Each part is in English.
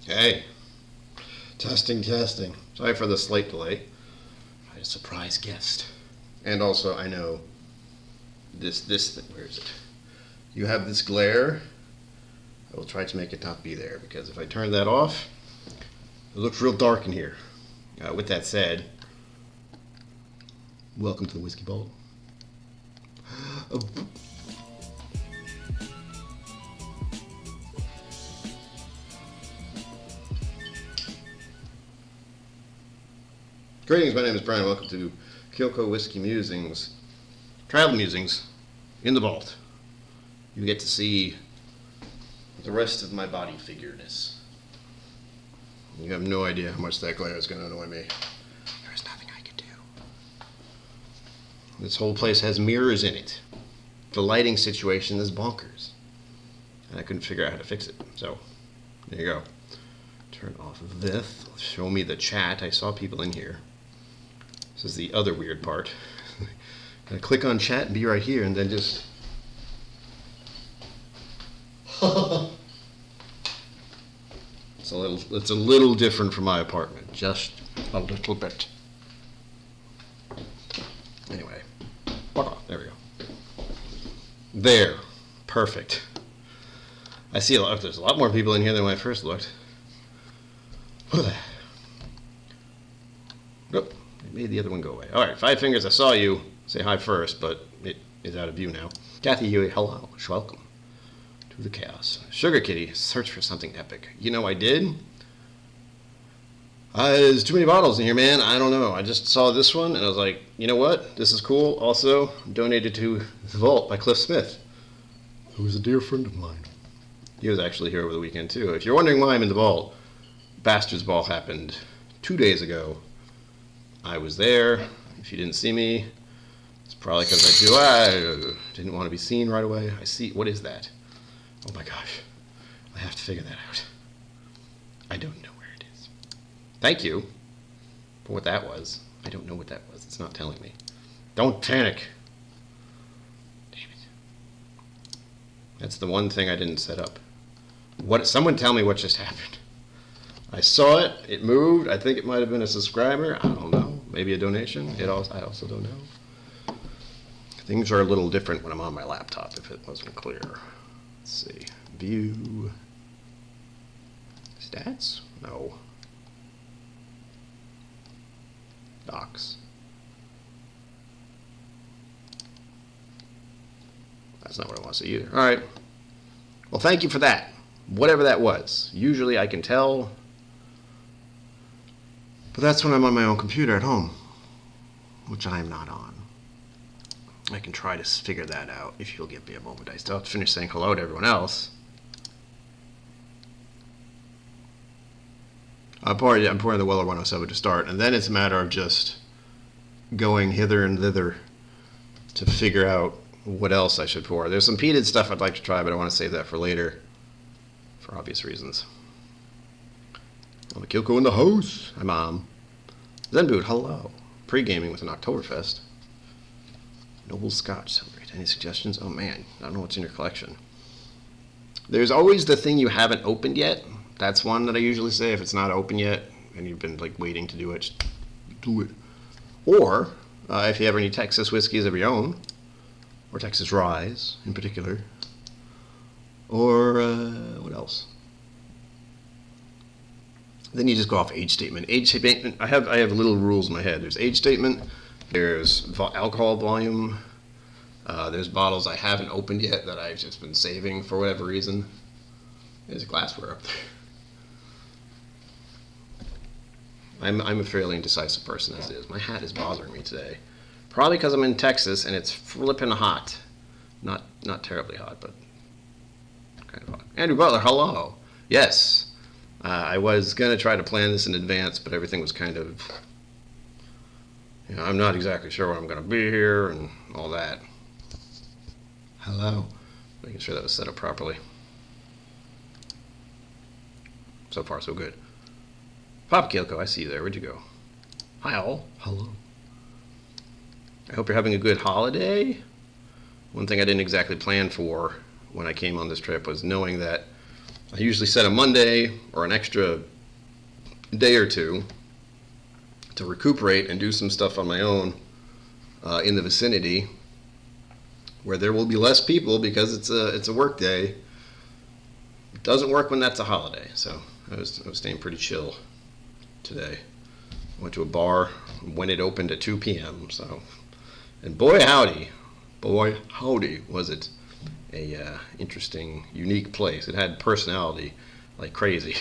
Hey, testing, testing. Sorry for the slight delay. I had a surprise guest. And also, I know where is it? You have this glare. I will try to make it not be there, because if I turn that off, it looks real dark in here. With that said, welcome to the Whiskey Bowl. Greetings, my name is Brian. Welcome to KillCo Whiskey Musings, Travel Musings in the Vault. You get to see the rest of my body figureness. You have no idea how much that glare is going to annoy me. There is nothing I can do. This whole place has mirrors in it. The lighting situation is bonkers. And I couldn't figure out how to fix it. So, there you go. Turn off this. Show me the chat. I saw people in here. This is the other weird part. Gonna click on chat and be right here, and then just... It's a little different from my apartment, just a little bit. Anyway, there we go. There, perfect. I see there's a lot more people in here than when I first looked. Look at that. Nope, it made the other one go away. All right, Five Fingers, I saw you. Say hi first, but it is out of view now. Kathy Huey, hello, welcome to the chaos. Sugar Kitty, search for something epic. You know I did? There's too many bottles in here, man. I don't know. I just saw this one, and I was like, you know what? This is cool. Also, donated to The Vault by Cliff Smith, who's a dear friend of mine. He was actually here over the weekend, too. If you're wondering why I'm in The Vault, Bastards Ball happened 2 days ago. I was there. If you didn't see me, it's probably because I didn't want to be seen right away. I see. What is that? Oh my gosh. I have to figure that out. I don't know where it is. Thank you for what that was. I don't know what that was. It's not telling me. Don't panic. Damn it. That's the one thing I didn't set up. Someone tell me what just happened. I saw it. It moved. I think it might have been a subscriber. I don't know. Maybe a donation. I also don't know. Things are a little different when I'm on my laptop, if it wasn't clear. Let's see. View. Stats? No. Docs. That's not what I want to see either. All right. Well, thank you for that. Whatever that was. Usually I can tell. But that's when I'm on my own computer at home, which I am not on. I can try to figure that out if you'll give me a moment. I still have to finish saying hello to everyone else. I'm pouring the Weller 107 to start, and then it's a matter of just going hither and thither to figure out what else I should pour. There's some peated stuff I'd like to try, but I want to save that for later, for obvious reasons. I'm a KillCo in the house. Hi, Mom. Zenboot, hello. Pre-gaming with an Oktoberfest. Noble Scotch, celebrate. Any suggestions? Oh man, I don't know what's in your collection. There's always the thing you haven't opened yet. That's one that I usually say if it's not open yet and you've been like waiting to do it, just do it. Or if you have any Texas whiskeys of your own, or Texas Ryes in particular, or what else? Then you just go off age statement. Age statement. I have little rules in my head. There's age statement. There's alcohol volume. There's bottles I haven't opened yet that I've just been saving for whatever reason. There's a glassware up there. I'm a fairly indecisive person as it is. My hat is bothering me today. Probably because I'm in Texas and it's flipping hot. Not terribly hot, but kind of hot. Andrew Butler, hello. Yes. I was going to try to plan this in advance, but everything was kind of... I'm not exactly sure when I'm going to be here and all that. Hello. Making sure that was set up properly. So far, so good. Pop KillCo, I see you there. Where'd you go? Hi, all. Hello. I hope you're having a good holiday. One thing I didn't exactly plan for when I came on this trip was knowing that I usually set a Monday or an extra day or two to recuperate and do some stuff on my own in the vicinity where there will be less people because it's a work day. It doesn't work when that's a holiday, so I was staying pretty chill today. Went to a bar when it opened at 2 p.m. So, and boy howdy, was it a interesting, unique place. It had personality like crazy.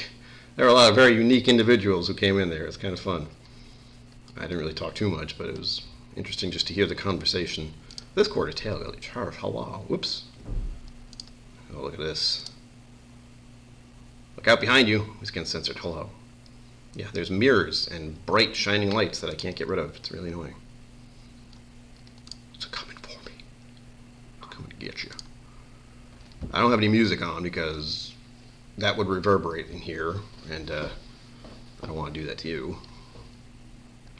There were a lot of very unique individuals who came in there. It's kind of fun. I didn't really talk too much, but it was interesting just to hear the conversation. This quarter tailgate charge, hello, whoops. Oh, look at this. Look out behind you. It's getting censored, hello. Yeah, there's mirrors and bright shining lights that I can't get rid of. It's really annoying. It's coming for me. It's coming to get you. I don't have any music on because that would reverberate in here, and I don't want to do that to you.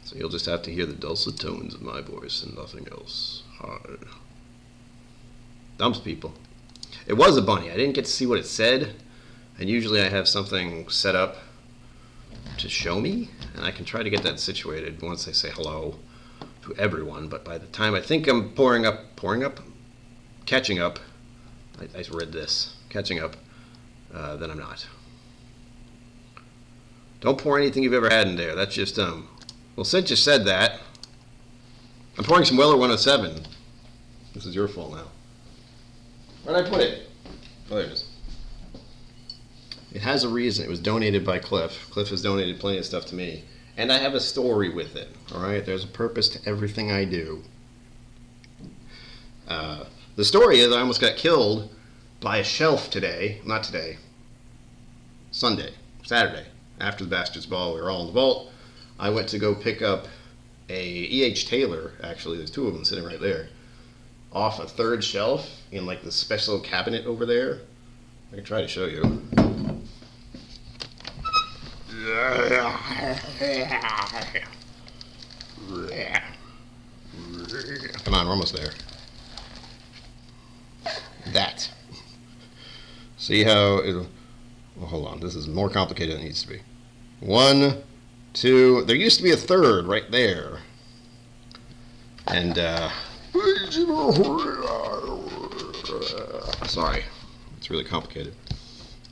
So you'll just have to hear the dulcet tones of my voice and nothing else. Hi. Dumps people. It was a bunny. I didn't get to see what it said, and usually I have something set up to show me, and I can try to get that situated once I say hello to everyone, but by the time I think I'm catching up, I read this, catching up, then I'm not. Don't pour anything you've ever had in there, that's just dumb. Well, since you said that, I'm pouring some Weller 107. This is your fault now. Where'd I put it? Oh, there it is. It has a reason. It was donated by Cliff. Cliff has donated plenty of stuff to me. And I have a story with it. Alright? There's a purpose to everything I do. The story is I almost got killed by a shelf today. Not today. Saturday. After the Bastards Ball, we were all in the vault. I went to go pick up a E.H. Taylor, actually, there's two of them sitting right there, off a third shelf in like the special cabinet over there. I can try to show you. Come on, we're almost there. That. See how it'll... Well, hold on. This is more complicated than it needs to be. 1, 2... There used to be a third right there. And, sorry. It's really complicated.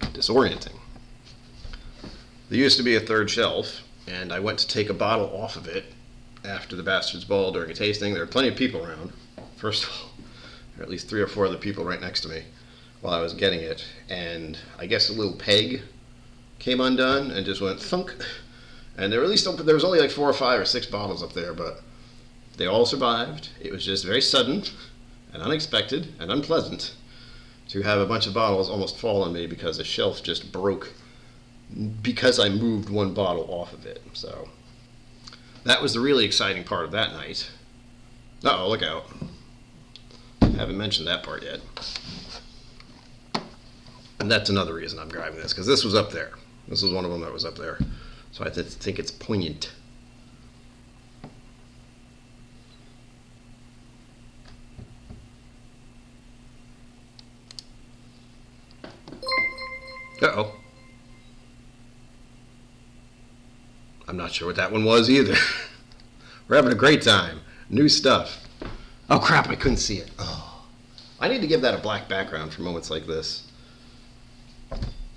Disorienting. There used to be a third shelf, and I went to take a bottle off of it after the Bastards Ball during a tasting. There were plenty of people around. First of all, there were at least 3 or 4 other people right next to me while I was getting it, and I guess a little peg came undone and just went thunk. And there was only like 4 or 5 or 6 bottles up there, but they all survived. It was just very sudden and unexpected and unpleasant to have a bunch of bottles almost fall on me because the shelf just broke because I moved one bottle off of it. So that was the really exciting part of that night. Uh-oh, look out. Haven't mentioned that part yet. And that's another reason I'm grabbing this, because this was up there. This was one of them that was up there. So I think it's poignant. Uh-oh. I'm not sure what that one was either. We're having a great time. New stuff. Oh crap, I couldn't see it. Oh. I need to give that a black background for moments like this.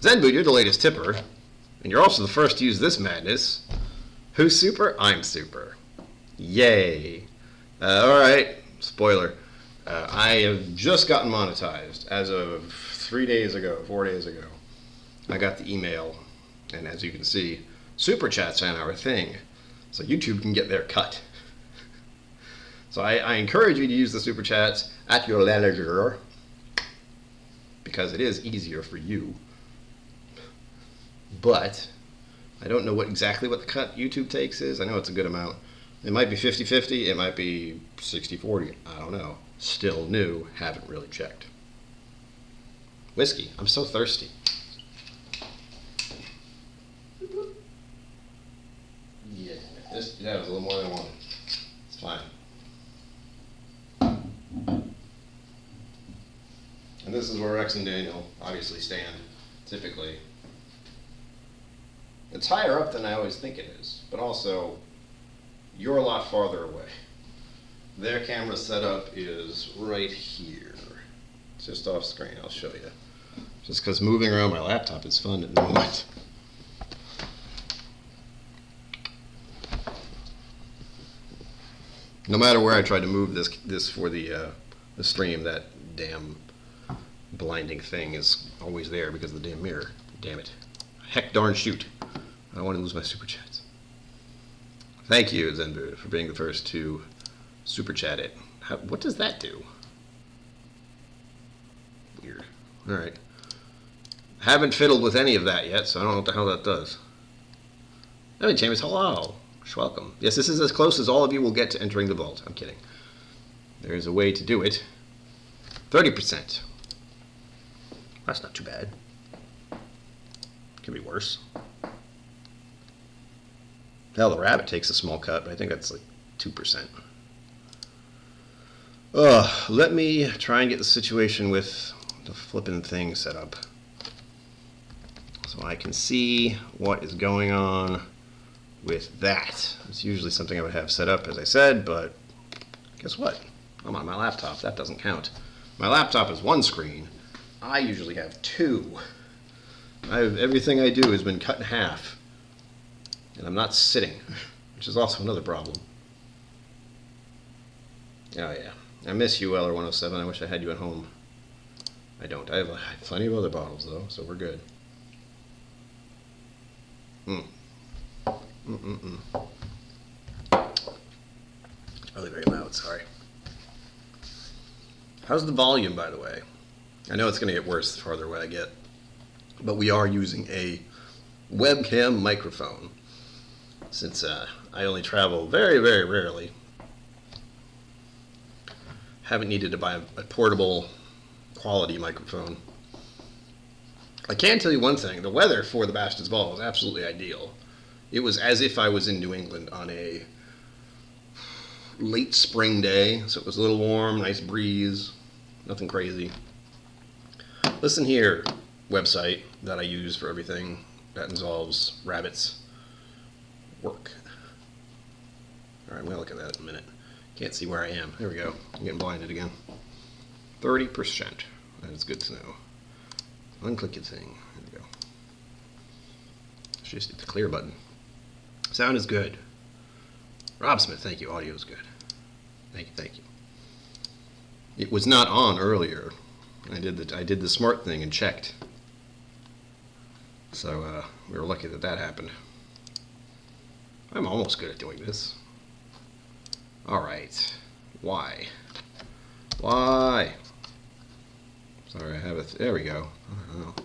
Zenbu, you're the latest tipper. And you're also the first to use this madness. Who's super? I'm super. Yay. Alright, spoiler. I have just gotten monetized as of 4 days ago. I got the email, and as you can see, super chats are our thing. So YouTube can get their cut. So I encourage you to use the super chats at your leisure, because it is easier for you. But I don't know exactly what the cut YouTube takes is. I know it's a good amount. It might be 50-50, it might be 60-40, I don't know. Still new, haven't really checked. Whiskey, I'm so thirsty. Yeah, that was a little more than I wanted. It's fine. And this is where Rex and Daniel obviously stand typically. It's higher up than I always think it is, but also, you're a lot farther away. Their camera setup is right here. It's just off screen, I'll show you. Just because moving around my laptop is fun at the moment. No matter where I try to move this for the stream, that damn blinding thing is always there because of the damn mirror. Damn it. Heck darn shoot. I don't want to lose my super chats. Thank you, Zenbu, for being the first to super chat it. What does that do? Weird. Alright. Haven't fiddled with any of that yet, so I don't know what the hell that does. Hey, James, hello. Welcome. Yes, this is as close as all of you will get to entering the vault. I'm kidding. There is a way to do it. 30%. That's not too bad. Could be worse. Hell, the rabbit takes a small cut, but I think that's like 2%. Let me try and get the situation with the flippin' thing set up, so I can see what is going on with that. It's usually something I would have set up, as I said, but guess what? I'm on my laptop. That doesn't count. My laptop is one screen. I usually have two. Everything I do has been cut in half, and I'm not sitting, which is also another problem. Oh yeah, I miss you, Eller107. I wish I had you at home. I don't. I have plenty of other bottles though, so we're good. It's probably very loud, sorry. How's the volume, by the way? I know it's going to get worse the farther away I get, but we are using a webcam microphone since I only travel very, very rarely. Haven't needed to buy a portable quality microphone. I can tell you one thing, the weather for the Bastards Ball was absolutely ideal. It was as if I was in New England on a late spring day, so it was a little warm, nice breeze, nothing crazy. Listen here, website that I use for everything that involves rabbits. Work. Alright, I'm going to look at that in a minute. Can't see where I am. There we go. I'm getting blinded again. 30%. That is good to know. Unclick your thing. There we go. Just hit the clear button. Sound is good. Rob Smith, thank you. Audio is good. Thank you, thank you. It was not on earlier. I did the smart thing and checked. So we were lucky that that happened. I'm almost good at doing this. All right. Why? Why? Sorry, I have it. There we go. Oh.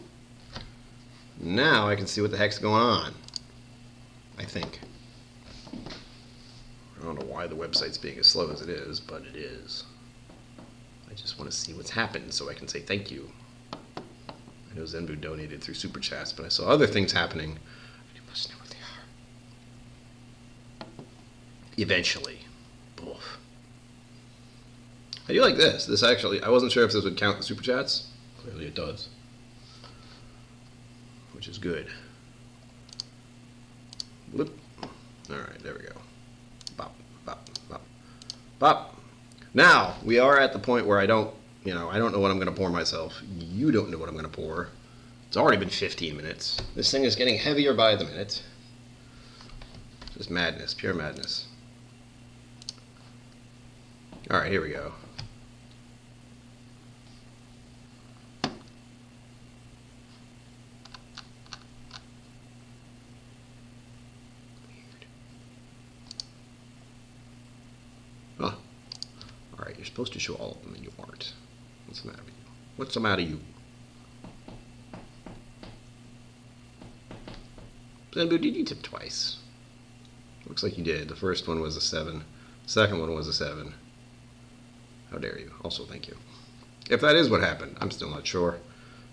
Now I can see what the heck's going on. I think. I don't know why the website's being as slow as it is, but it is. I just want to see what's happened so I can say thank you. I know Zenbu donated through Super Chats, but I saw other things happening. I must know what they are. Eventually. Oof. I do like this. This actually, I wasn't sure if this would count the Super Chats. Clearly it does. Which is good. Bloop. Alright, there we go. Bop, bop, bop. Bop. Now, we are at the point where I don't know what I'm going to pour myself. You don't know what I'm going to pour. It's already been 15 minutes. This thing is getting heavier by the minute. Just madness, pure madness. Alright, here we go. Huh. Alright, you're supposed to show all of them and you aren't. What's the matter with you? What's the matter with you? Zenbu, did you tip twice? Looks like you did. The first one was a 7. The second one was a 7. How dare you? Also, thank you. If that is what happened, I'm still not sure.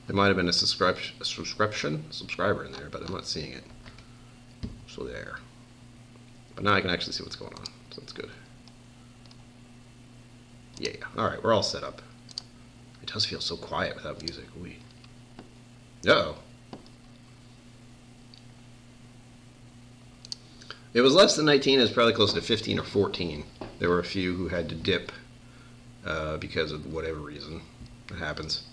There might have been a subscriber in there, but I'm not seeing it. So there. But now I can actually see what's going on, so that's good. Yeah. Alright, we're all set up. It does feel so quiet without music. Uh-oh. It was less than 19. It was probably close to 15 or 14. There were a few who had to dip because of whatever reason. It happens.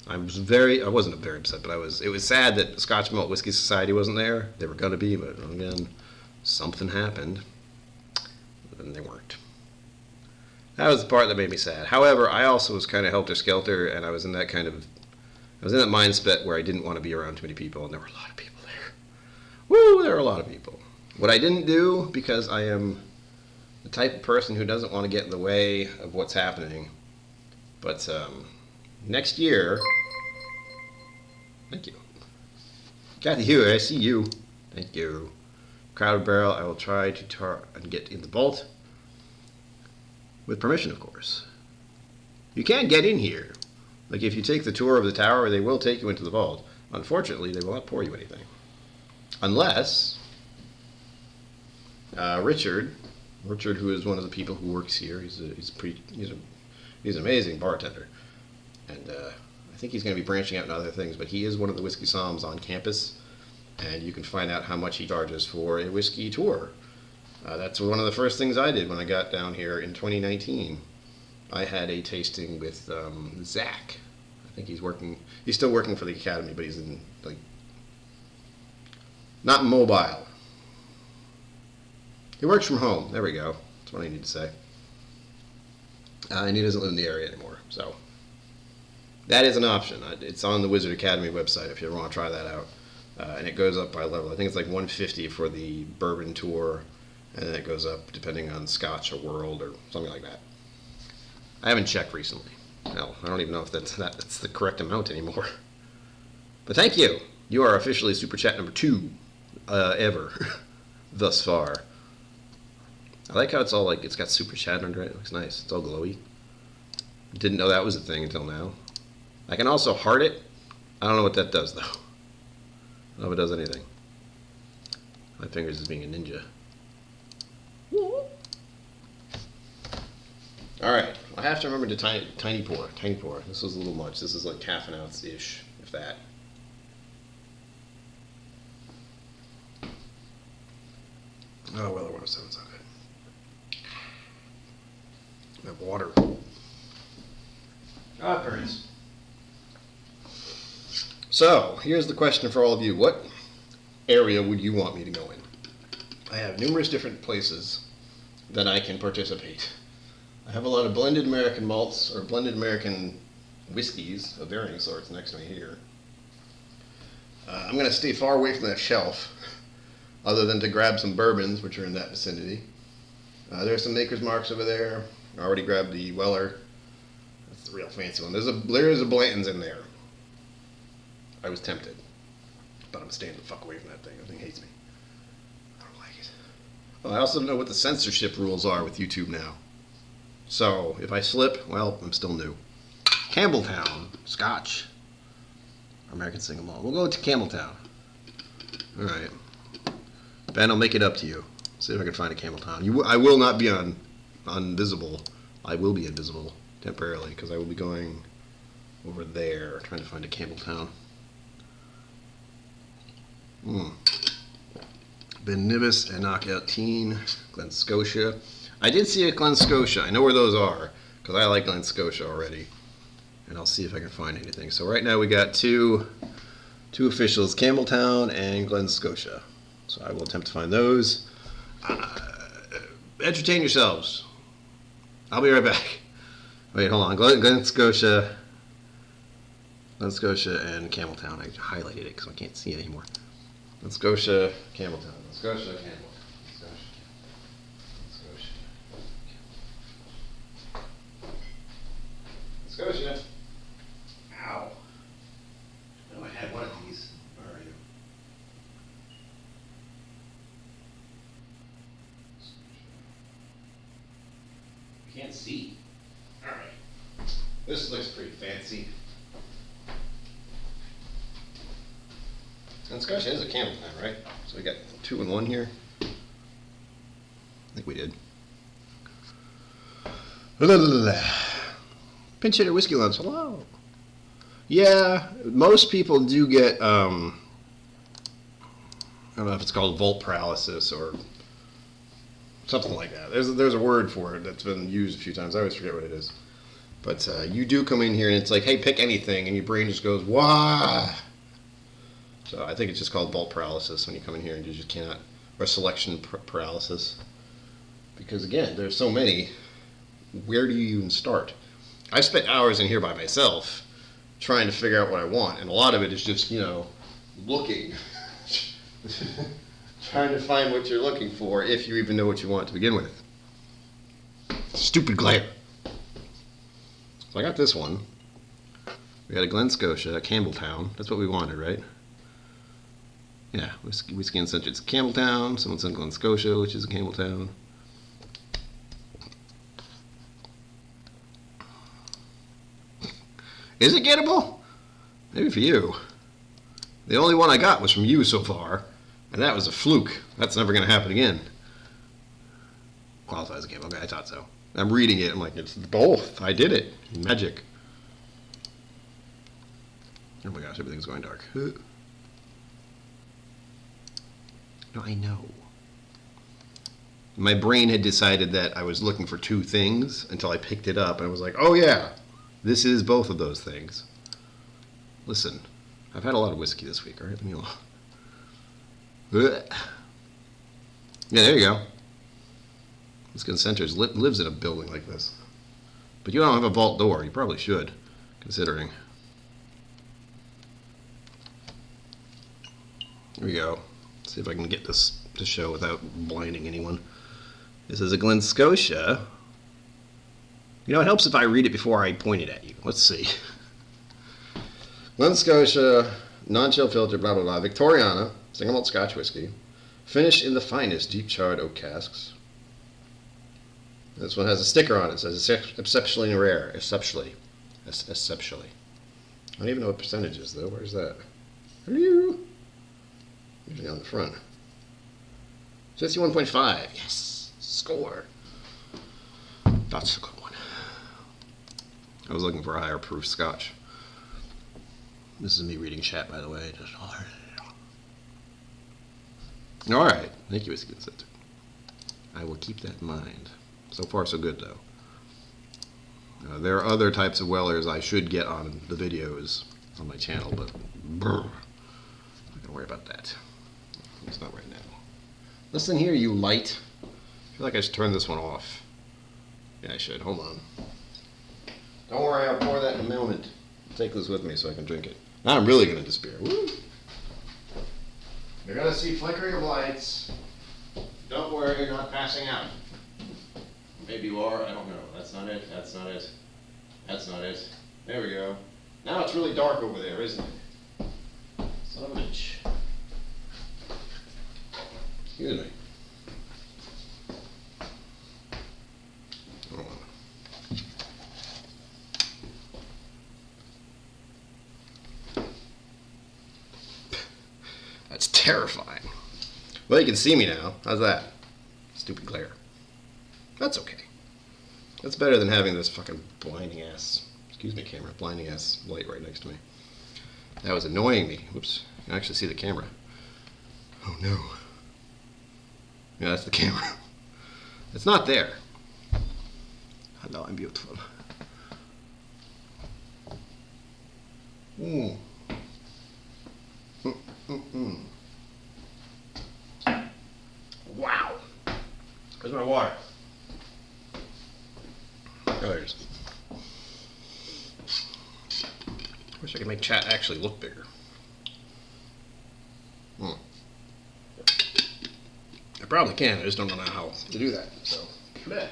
I wasn't very upset, but it was sad that the Scotch Malt Whiskey Society wasn't there. They were going to be, but again, something happened, and they weren't. That was the part that made me sad. However, I also was kind of helter-skelter, and I was in that mindset where I didn't want to be around too many people, and there were a lot of people there. Woo, there were a lot of people. What I didn't do, because I am the type of person who doesn't want to get in the way of what's happening, but next year, thank you. Kathy Hewitt, I see you. Thank you. Crowded Barrel, I will try to and get in the vault. With permission, of course. You can't get in here. Like, if you take the tour of the tower, they will take you into the vault. Unfortunately, they will not pour you anything. Unless Richard, who is one of the people who works here, he's an amazing bartender. And I think he's going to be branching out into other things, but he is one of the whiskey somms on campus, and you can find out how much he charges for a whiskey tour. That's one of the first things I did when I got down here in 2019. I had a tasting with Zach. I think he's still working for the academy, but he's in, like, not mobile. He works from home. There we go. That's what I need to say. And he doesn't live in the area anymore, so that is an option. It's on the Wizard Academy website if you ever want to try that out. And it goes up by level. I think it's like $150 for the Bourbon tour, and then it goes up depending on Scotch or World or something like that. I haven't checked recently. Hell, I don't even know if that's the correct amount anymore. But thank you. You are officially Super Chat number 2 ever thus far. I like how it's all like, it's got Super Chat under it. It looks nice. It's all glowy. Didn't know that was a thing until now. I can also heart it. I don't know what that does, though. I don't know if it does anything. My fingers is being a ninja. Alright, I have to remember to tiny pour. This was a little much. This is like half an ounce-ish, if that. Oh, well, 107's not good. That water. Ah, it burns. So, here's the question for all of you. What area would you want me to go in? I have numerous different places that I can participate. I have a lot of blended American malts, or blended American whiskeys of varying sorts next to me here. I'm going to stay far away from that shelf, other than to grab some bourbons, which are in that vicinity. There's some Maker's Marks over there. I already grabbed the Weller. That's the real fancy one. There is a Blanton's in there. I was tempted, but I'm staying the fuck away from that thing. That thing hates me. I don't like it. Well, I also don't know what the censorship rules are with YouTube now. So, if I slip, well, I'm still new. Campbelltown, Scotch. American Single Malt. We'll go to Campbelltown. Alright. Ben, I'll make it up to you. See if I can find a Campbelltown. I will not be invisible. I will be invisible temporarily, because I will be going over there, trying to find a Campbelltown. Ben Nevis and Knockout Teen, Glen Scotia. I did see a Glen Scotia. I know where those are, because I like Glen Scotia already. And I'll see if I can find anything. So right now we got two officials, Campbelltown and Glen Scotia. So I will attempt to find those. Entertain yourselves. I'll be right back. Wait, hold on. Glen Scotia and Campbelltown. I highlighted it because I can't see it anymore. Glen Scotia, Campbelltown. Glen Scotia, Campbelltown. Scotia. Ow. Oh, I had one of these. Where are you? I can't see. Alright. This looks pretty fancy. And Scotia is a Campbelltown, right? So we got 2 in 1 here. I think we did. Pinch hitter whiskey lunch. Hello. Yeah, most people do get, I don't know if it's called vault paralysis or Something like that. There's a word for it that's been used a few times. I always forget what it is. But you do come in here and it's like, hey, pick anything, and your brain just goes, wah. So I think it's just called vault paralysis when you come in here and you just cannot, or selection paralysis. Because again, there's so many. Where do you even start? I've spent hours in here by myself trying to figure out what I want, and a lot of it is just, looking. Trying to find what you're looking for, if you even know what you want to begin with. Stupid glare. So I got this one. We got a Glen Scotia, a Campbelltown. That's what we wanted, right? Yeah, whiskey and Century. It's Campbelltown. Someone said Glen Scotia, which is a Campbelltown. Is it gettable? Maybe for you. The only one I got was from you so far, and that was a fluke. That's never going to happen again. Qualifies a game. Okay, I thought so. I'm reading it. I'm like, it's both. I did it. Magic. Oh my gosh, everything's going dark. No, I know. My brain had decided that I was looking for two things until I picked it up, and I was like, oh yeah, this is both of those things. Listen, I've had a lot of whiskey this week, all right? Leave me alone. Yeah, there you go. This Concentrators lives in a building like this. But you don't have a vault door. You probably should, considering. Here we go. See if I can get this to show without blinding anyone. This is a Glen Scotia. It helps if I read it before I point it at you. Let's see. Glen Scotia, non-chill filter, blah, blah, blah. Victoriana, single malt Scotch whiskey. Finished in the finest deep charred oak casks. This one has a sticker on it. It says exceptionally rare. Exceptionally. Exceptionally. I don't even know what percentage is, though. Where's that? Usually on the front. 51.5. Yes. Score. That's a good one. I was looking for a higher proof Scotch. This is me reading chat, by the way. Just all right. Thank you, Whiskey Center. I will keep that in mind. So far, so good, though. There are other types of Wellers I should get on the videos on my channel, but brr, I'm not going to worry about that. It's not right now. Listen here, you light. I feel like I should turn this one off. Yeah, I should. Hold on. Don't worry, I'll pour that in a moment. Take this with me so I can drink it. Now I'm really going to despair. Woo! You're going to see flickering of lights. Don't worry, you're not passing out. Maybe you are, I don't know. That's not it, that's not it. That's not it. There we go. Now it's really dark over there, isn't it? Son of a bitch. Excuse me. Hold on. That's terrifying. Well, you can see me now. How's that? Stupid glare. That's okay. That's better than having this fucking blinding ass, excuse me camera, blinding ass light right next to me. That was annoying me. Whoops. You can actually see the camera. Oh no. Yeah, that's the camera. It's not there. Hello, I'm beautiful. Mm. Wow. Where's my water? Oh, there it is. Wish I could make chat actually look bigger. I probably can, I just don't know how to do that. So, yeah.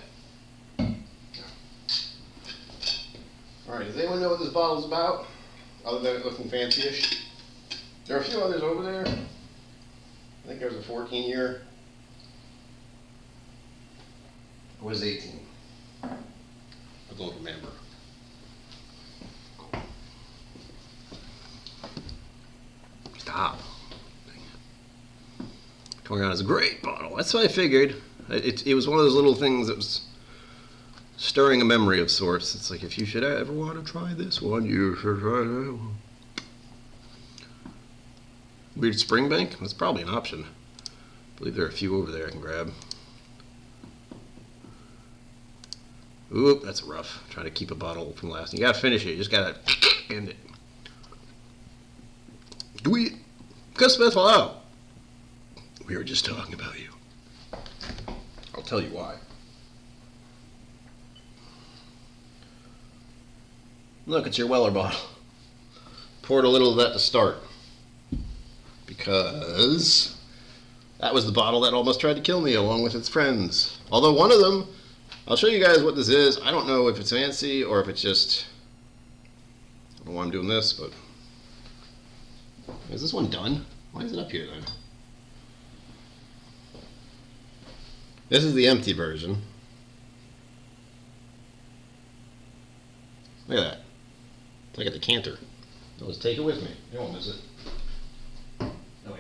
Alright, does anyone know what this bottle's about? Other than it looking fancy-ish? There are a few others over there. I think there's a 14-year. Or was it 18? I don't remember. Stop. Coming out as a great bottle. That's what I figured. It was one of those little things that was stirring a memory of sorts. It's like, if you should ever want to try this one, you should try that one. Weird Springbank? That's probably an option. I believe there are a few over there I can grab. Oop, that's rough. Trying to keep a bottle from lasting. You gotta finish it. You just gotta end it. Cliff Smith, hello. We were just talking about you. I'll tell you why. Look, it's your Weller bottle. Poured a little of that to start. Because that was the bottle that almost tried to kill me along with its friends. Although one of them, I'll show you guys what this is. I don't know if it's fancy or if it's just, I don't know why I'm doing this, but is this one done? Why is it up here then? This is the empty version. Look at that. It's like a decanter. So let's take it with me. You won't miss it. No, wait.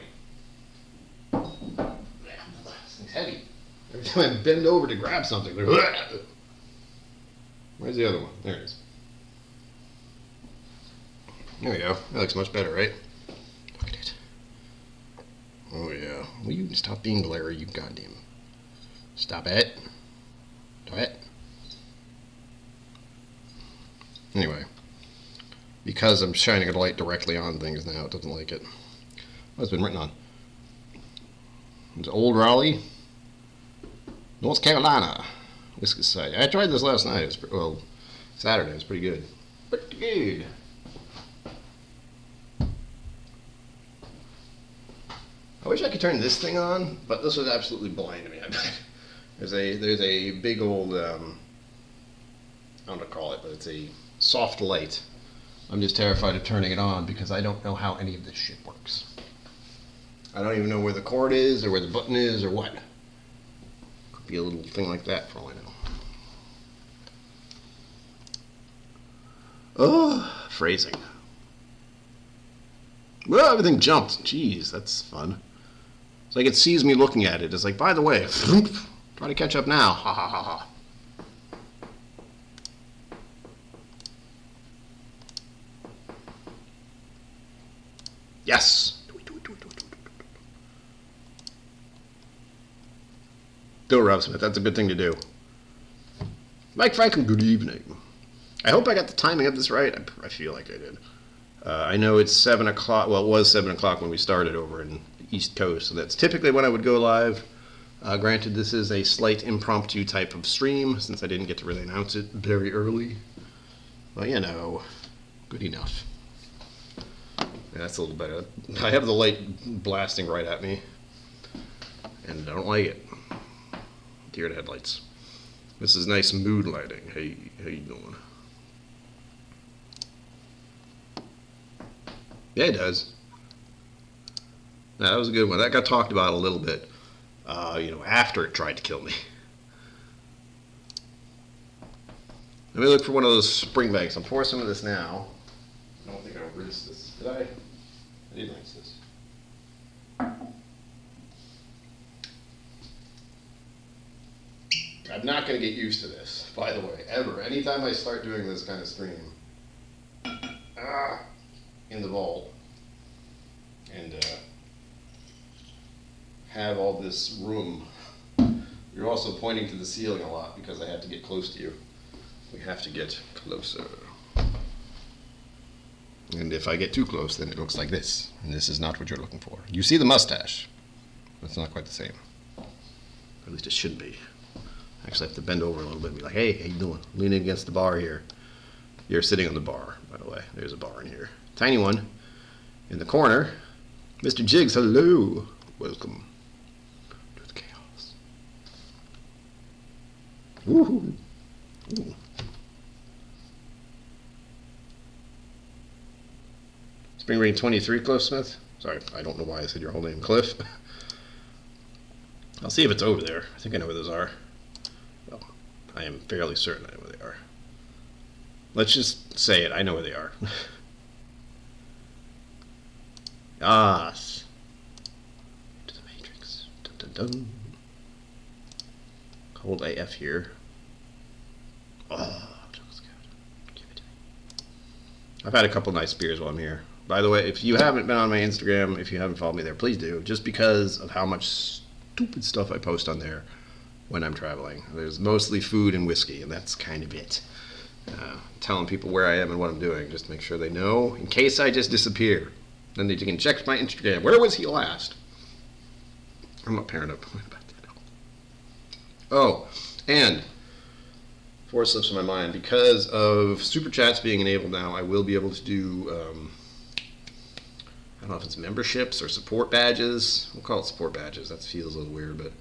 This thing's heavy. Every time I bend over to grab something, where's the other one? There it is. There we go. That looks much better, right? Look at it. Oh yeah. Will you stop being glary, you goddamn. Stop it. Stop it. Anyway. Because I'm shining a light directly on things now, it doesn't like it. What's been written on? It's Old Raleigh, North Carolina. Whiskey Society. I tried this last night. Saturday. It was pretty good. Pretty good. I wish I could turn this thing on, but this was absolutely blind to me. There's a big old, I don't know what to call it, but it's a soft light. I'm just terrified of turning it on because I don't know how any of this shit works. I don't even know where the cord is or where the button is or what. Could be a little thing like that for all I know. Oh, phrasing. Well, everything jumped. Jeez, that's fun. It's like it sees me looking at it. It's like, by the way, try to catch up now. Ha ha ha ha. Yes. Do it, Rob Smith. That's a good thing to do. Mike Franklin, good evening. I hope I got the timing of this right. I feel like I did. I know it's 7 o'clock. Well, it was 7 o'clock when we started over in the East Coast, so that's typically when I would go live. Granted, this is a slight impromptu type of stream, since I didn't get to really announce it very early. But, you know, good enough. Yeah, that's a little better. I have the light blasting right at me, and I don't like it. Deer to headlights. This is nice mood lighting. Hey, how you doing? Yeah, it does. That was a good one. That got talked about a little bit, after it tried to kill me. Let me look for one of those spring bags. I'm pouring some of this now. I don't think I rinsed this. Did I? I did rinse this. I'm not going to get used to this, by the way, ever. Anytime I start doing this kind of stream, in the vault, and have all this room. You're also pointing to the ceiling a lot because I have to get close to you. We have to get closer. And if I get too close, then it looks like this. And this is not what you're looking for. You see the mustache. It's not quite the same. At least it should be. Actually, I have to bend over a little bit and be like, hey, how you doing? Leaning against the bar here. You're sitting on the bar, by the way. There's a bar in here. Tiny one. In the corner. Mr. Jiggs, hello. Welcome to the chaos. Woohoo. Ooh. Spring Rain 23, Cliff Smith. Sorry, I don't know why I said your whole name, Cliff. I'll see if it's over there. I think I know where those are. Well, I am fairly certain I know where they are. Let's just say it. I know where they are. Yes. To the Matrix. Dun dun dun. Cold AF here. Oh, looks good. Give it to me. I've had a couple nice beers while I'm here. By the way, if you haven't been on my Instagram, if you haven't followed me there, please do. Just because of how much stupid stuff I post on there. when I'm traveling. There's mostly food and whiskey, and that's kind of it. Telling people where I am and what I'm doing, just to make sure they know, in case I just disappear. Then they can check my Instagram. Where was he last? I'm not pairing up about that. Oh, and before it slips in my mind, because of Super Chats being enabled now, I will be able to do, I don't know if it's memberships or support badges. We'll call it support badges. That feels a little weird, but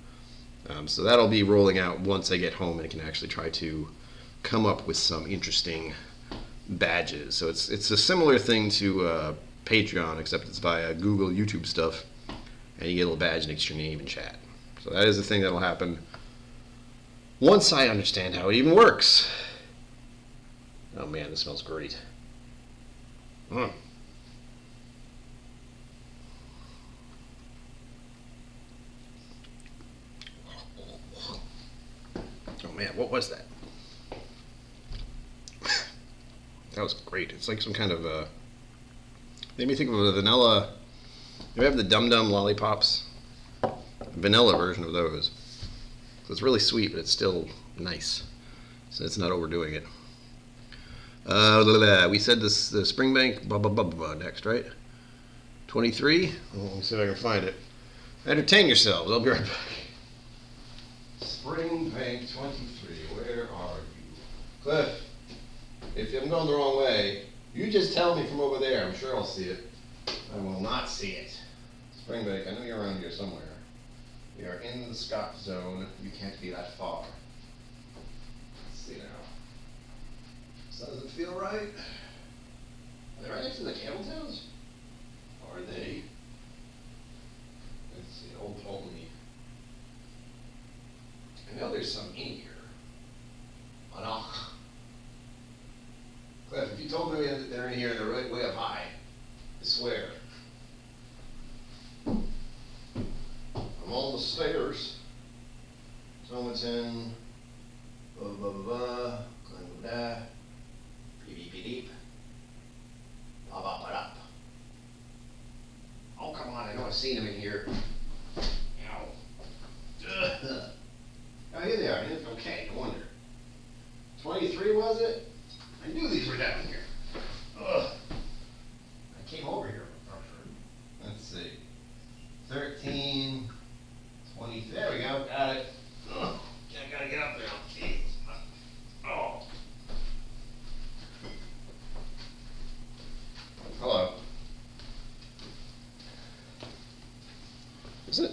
so that'll be rolling out once I get home and I can actually try to come up with some interesting badges. So it's a similar thing to Patreon, except it's via Google, YouTube stuff, and you get a little badge next to your name and chat. So that is the thing that'll happen once I understand how it even works. Oh man, this smells great. Oh man, what was that? That was great. It's like some kind of made me think of a vanilla. You have the Dum Dum lollipops, vanilla version of those. So it's really sweet, but it's still nice. So it's not overdoing it. We said this the Springbank next, right? 23. Let me see if I can find it. Entertain yourselves. I'll be right back. Springbank 23. Where are you, Cliff? If I'm going the wrong way, you just tell me from over there. I'm sure I'll see it. I will not see it. Springbank, I know you're around here somewhere. We are in the Scotch zone. You can't be that far. Let's see now. This doesn't feel right. Are they right next to the Camel Towns? Are they? Let's see, Old Ptolemy. I know there's some in here. Monarch. Cliff, if you told me they're in here, they're right way up high. I swear. I'm on the stairs. Someone's blah blah blah blah. Climb over there. Beep beep beep. Blah blah blah. Oh come on! I know I've seen him in here. Ow. Ugh. Oh, here they are. Okay, no wonder. 23 was it? I knew these were down here. Ugh. I came over here. Let's see. 13, 20. There we go. Got it. Ugh. I gotta get up there. Jeez. Oh. Hello. Is it?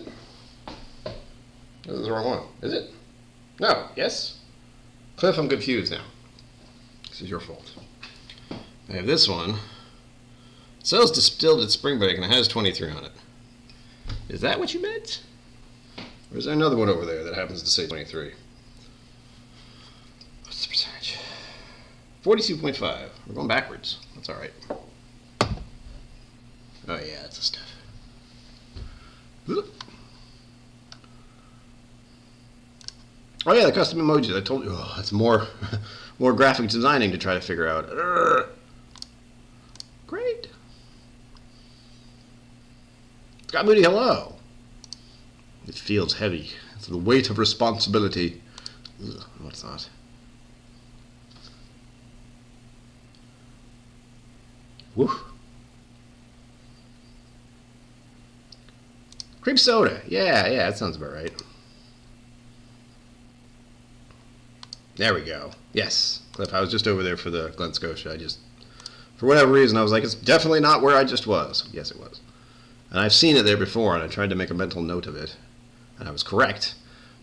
This is the wrong one. Is it? No. Yes? Cliff, I'm confused now. This is your fault. I have this one. It sells distilled at Springbank and it has 23 on it. Is that what you meant? Or is there another one over there that happens to say 23? What's the percentage? 42.5. We're going backwards. That's alright. Oh yeah, that's the stuff. Oh yeah, the custom emojis. I told you. Oh, that's more graphic designing to try to figure out. Great. Scott Moody, hello. It feels heavy. It's the weight of responsibility. Ugh, no, it's not. Woo. Cream soda. Yeah, that sounds about right. There we go. Yes. Cliff, I was just over there for the Glen Scotia. For whatever reason, I was like, it's definitely not where I just was. Yes, it was. And I've seen it there before, and I tried to make a mental note of it. And I was correct,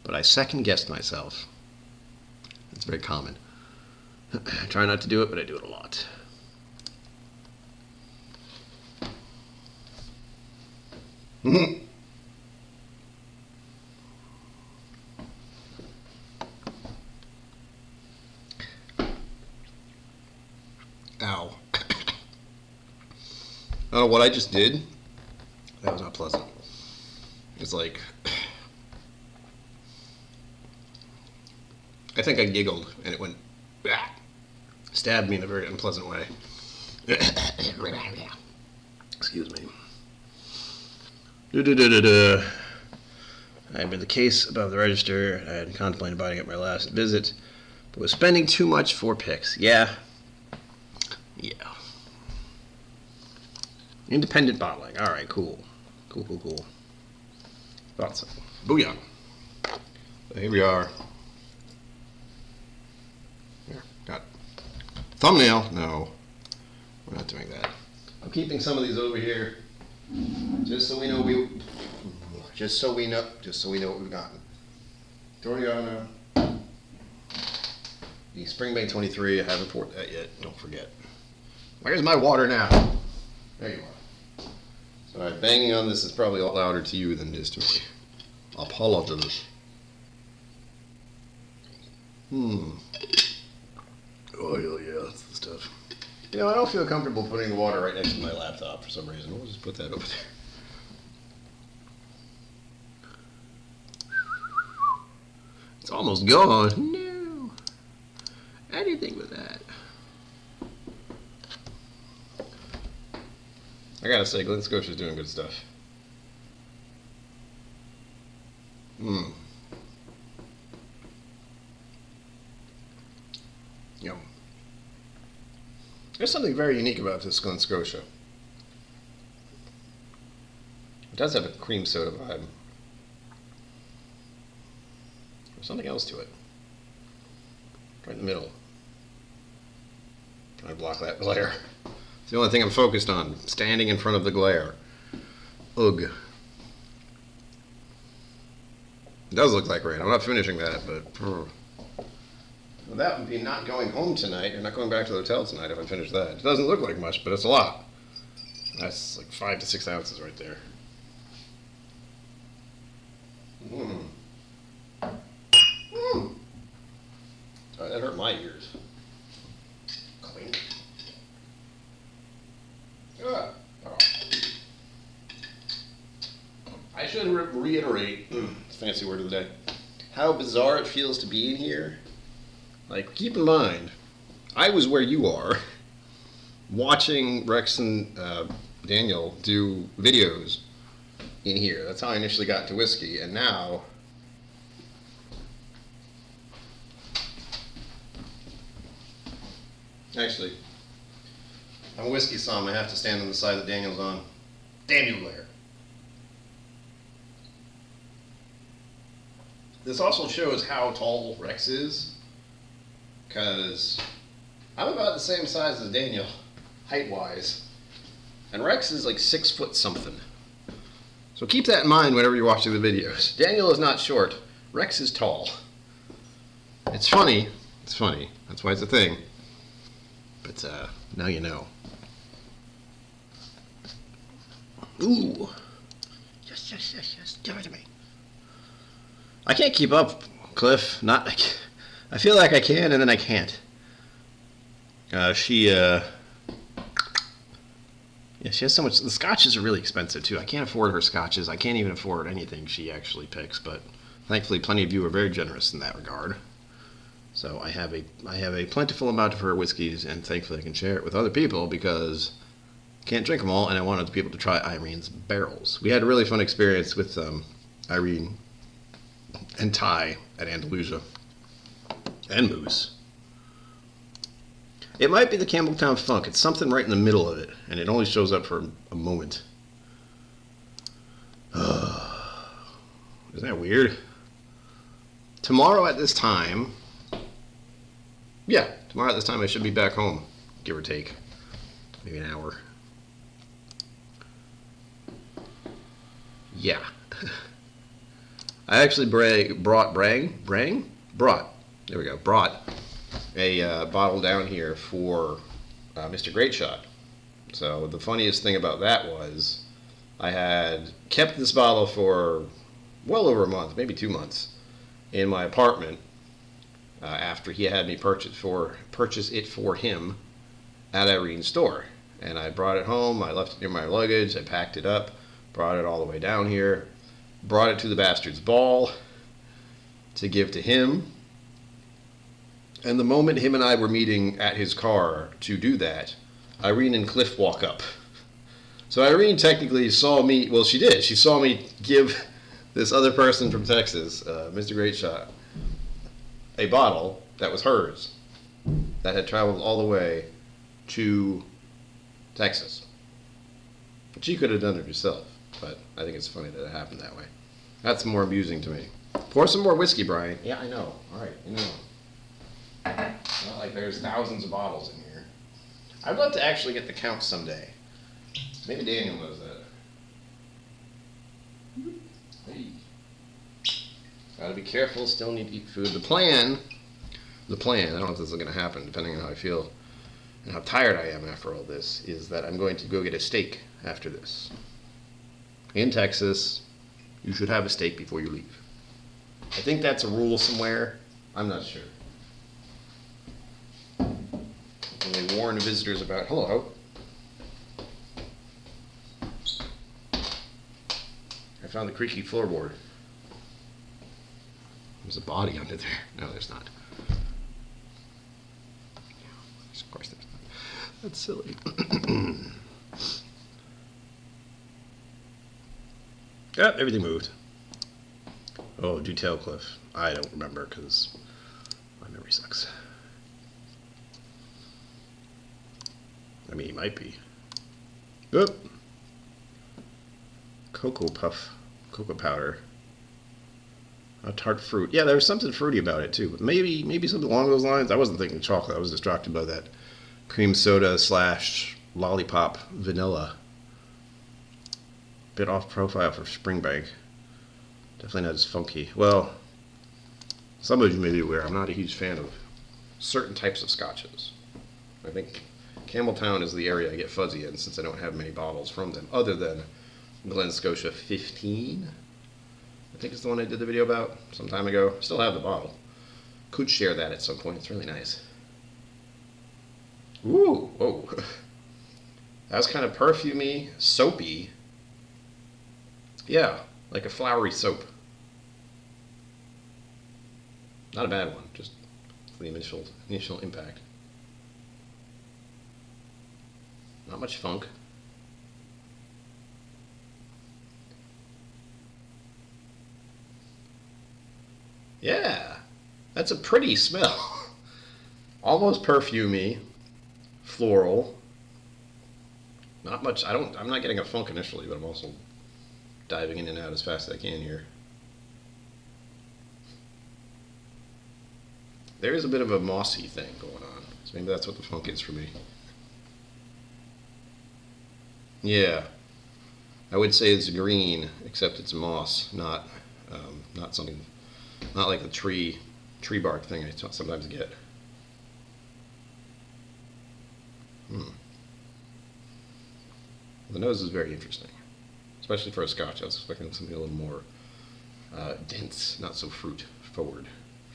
but I second-guessed myself. It's very common. I try not to do it, but I do it a lot. Ow. I don't know what I just did. That was not pleasant. It's like, I think I giggled and it went, stabbed me in a very unpleasant way. Excuse me. I had been the case above the register. I had contemplated buying it my last visit, but was spending too much for picks. Yeah. Independent bottling. All right, cool. Cool. Thought so. Booyah. So here we are. Here, got thumbnail. No, we're not doing that. I'm keeping some of these over here, just so we know what we've gotten. Doriana, the Springbank 23. I haven't poured that yet. Don't forget. Where's my water now? There you are. Alright, banging on this is probably a lot louder to you than it is to me. Apologies. Oh, yeah, that's the stuff. You know, I don't feel comfortable putting the water right next to my laptop for some reason. We'll just put that over there. It's almost gone. No. Anything with that. I gotta say, Glen Scotia's doing good stuff. Yum. There's something very unique about this Glen Scotia. It does have a cream soda vibe. There's something else to it. Right in the middle. Trying to block that glare. It's the only thing I'm focused on, standing in front of the glare. Ugh. It does look like rain. I'm not finishing that, but... Well, that would be not going home tonight, or not going back to the hotel tonight if I finish that. It doesn't look like much, but it's a lot. That's like 5 to 6 ounces right there. Oh, that hurt my ears. Clink. Oh. I should reiterate, it's a fancy word of the day, how bizarre it feels to be in here. Like, keep in mind, I was where you are, watching Rex and Daniel do videos in here. That's how I initially got into whiskey, and now... Actually, I'm a whiskey somm. I have to stand on the side that Daniel's on. Damn you, Blair. This also shows how tall Rex is, because I'm about the same size as Daniel, height-wise, and Rex is like 6 foot something. So keep that in mind whenever you're watching the videos. Daniel is not short. Rex is tall. It's funny. It's funny. That's why it's a thing. But now you know. Ooh. Yes. Give it to me. I can't keep up, Cliff. I feel like I can, and then I can't. She has so much. The scotches are really expensive too. I can't afford her scotches. I can't even afford anything she actually picks. But thankfully, plenty of you are very generous in that regard. So I have a plentiful amount of her whiskeys, and thankfully I can share it with other people because I can't drink them all, and I want other people to try Irene's barrels. We had a really fun experience with Irene and Ty at Andalusia and Moose. It might be the Campbelltown Funk. It's something right in the middle of it, and it only shows up for a moment. Isn't that weird? Tomorrow at this time... Yeah, tomorrow at this time I should be back home, give or take. Maybe an hour. Yeah. I actually brought a bottle down here for Mr. Great Shot. So the funniest thing about that was I had kept this bottle for well over a month, maybe 2 months, in my apartment after he had me purchase it for him at Irene's store. And I brought it home, I left it near my luggage, I packed it up, brought it all the way down here, brought it to the bastard's ball to give to him. And the moment him and I were meeting at his car to do that, Irene and Cliff walk up. So Irene technically saw me, well, she did. She saw me give this other person from Texas, Mr. Great Shot, a bottle that was hers that had traveled all the way to Texas. She could have done it herself, but I think it's funny that it happened that way. That's more amusing to me. Pour some more whiskey, Brian. Yeah, I know. All right, I know. It's not like there's thousands of bottles in here. I'd love to actually get the count someday. Maybe Daniel knows that. Hey. Gotta be careful, still need to eat food. The plan, I don't know if this is going to happen, depending on how I feel and how tired I am after all this, is that I'm going to go get a steak after this. In Texas, you should have a steak before you leave. I think that's a rule somewhere. I'm not sure. And they warn visitors about, hello. I found the creaky floorboard. There's a body under there. No, there's not. Of course there's not. That's silly. Yep, everything moved. Oh, do tell, Cliff. I don't remember because my memory sucks. I mean, he might be. Oop. Cocoa puff. Cocoa powder. A tart fruit. Yeah, there was something fruity about it too. But maybe something along those lines. I wasn't thinking chocolate. I was distracted by that cream soda / lollipop vanilla. Bit off profile for Springbank. Definitely not as funky. Well, some of you may be aware I'm not a huge fan of certain types of scotches. I think Campbelltown is the area I get fuzzy in since I don't have many bottles from them other than Glen Scotia 15. I think it's the one I did the video about some time ago. Still have the bottle. Could share that at some point. It's really nice. Ooh, whoa. That was kind of perfumey, soapy. Yeah, like a flowery soap. Not a bad one, just the initial impact. Not much funk. Yeah, that's a pretty smell. Almost perfumey, floral. Not much. I'm not getting a funk initially, but I'm also diving in and out as fast as I can here. There is a bit of a mossy thing going on, so maybe that's what the funk is for me. Yeah, I would say it's green, except it's moss, not something, not like the tree bark thing I sometimes get. The nose is very interesting, especially for a Scotch. I was expecting something a little more dense, not so fruit forward,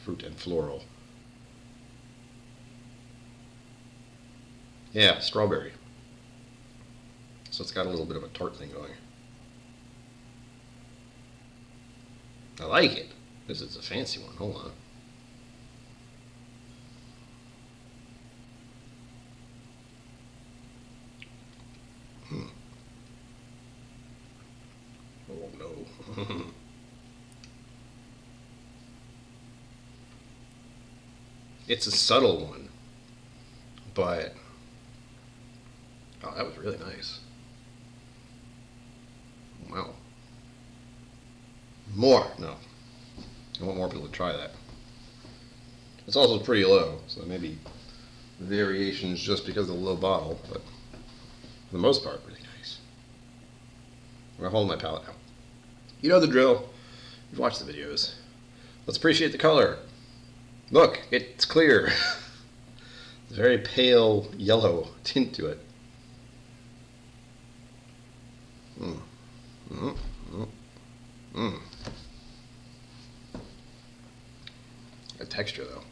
fruit and floral. Yeah, strawberry. So it's got a little bit of a tart thing going. I like it. This is a fancy one. Hold on. Oh no. It's a subtle one, but oh, that was really nice. Wow. More. No. I want more people to try that. It's also pretty low, so maybe variations just because of the low bottle, but for the most part, really nice. I'm going to hold my palate now. You know the drill. You've watched the videos. Let's appreciate the color. Look, it's clear. It's a very pale yellow tint to it. That texture, though.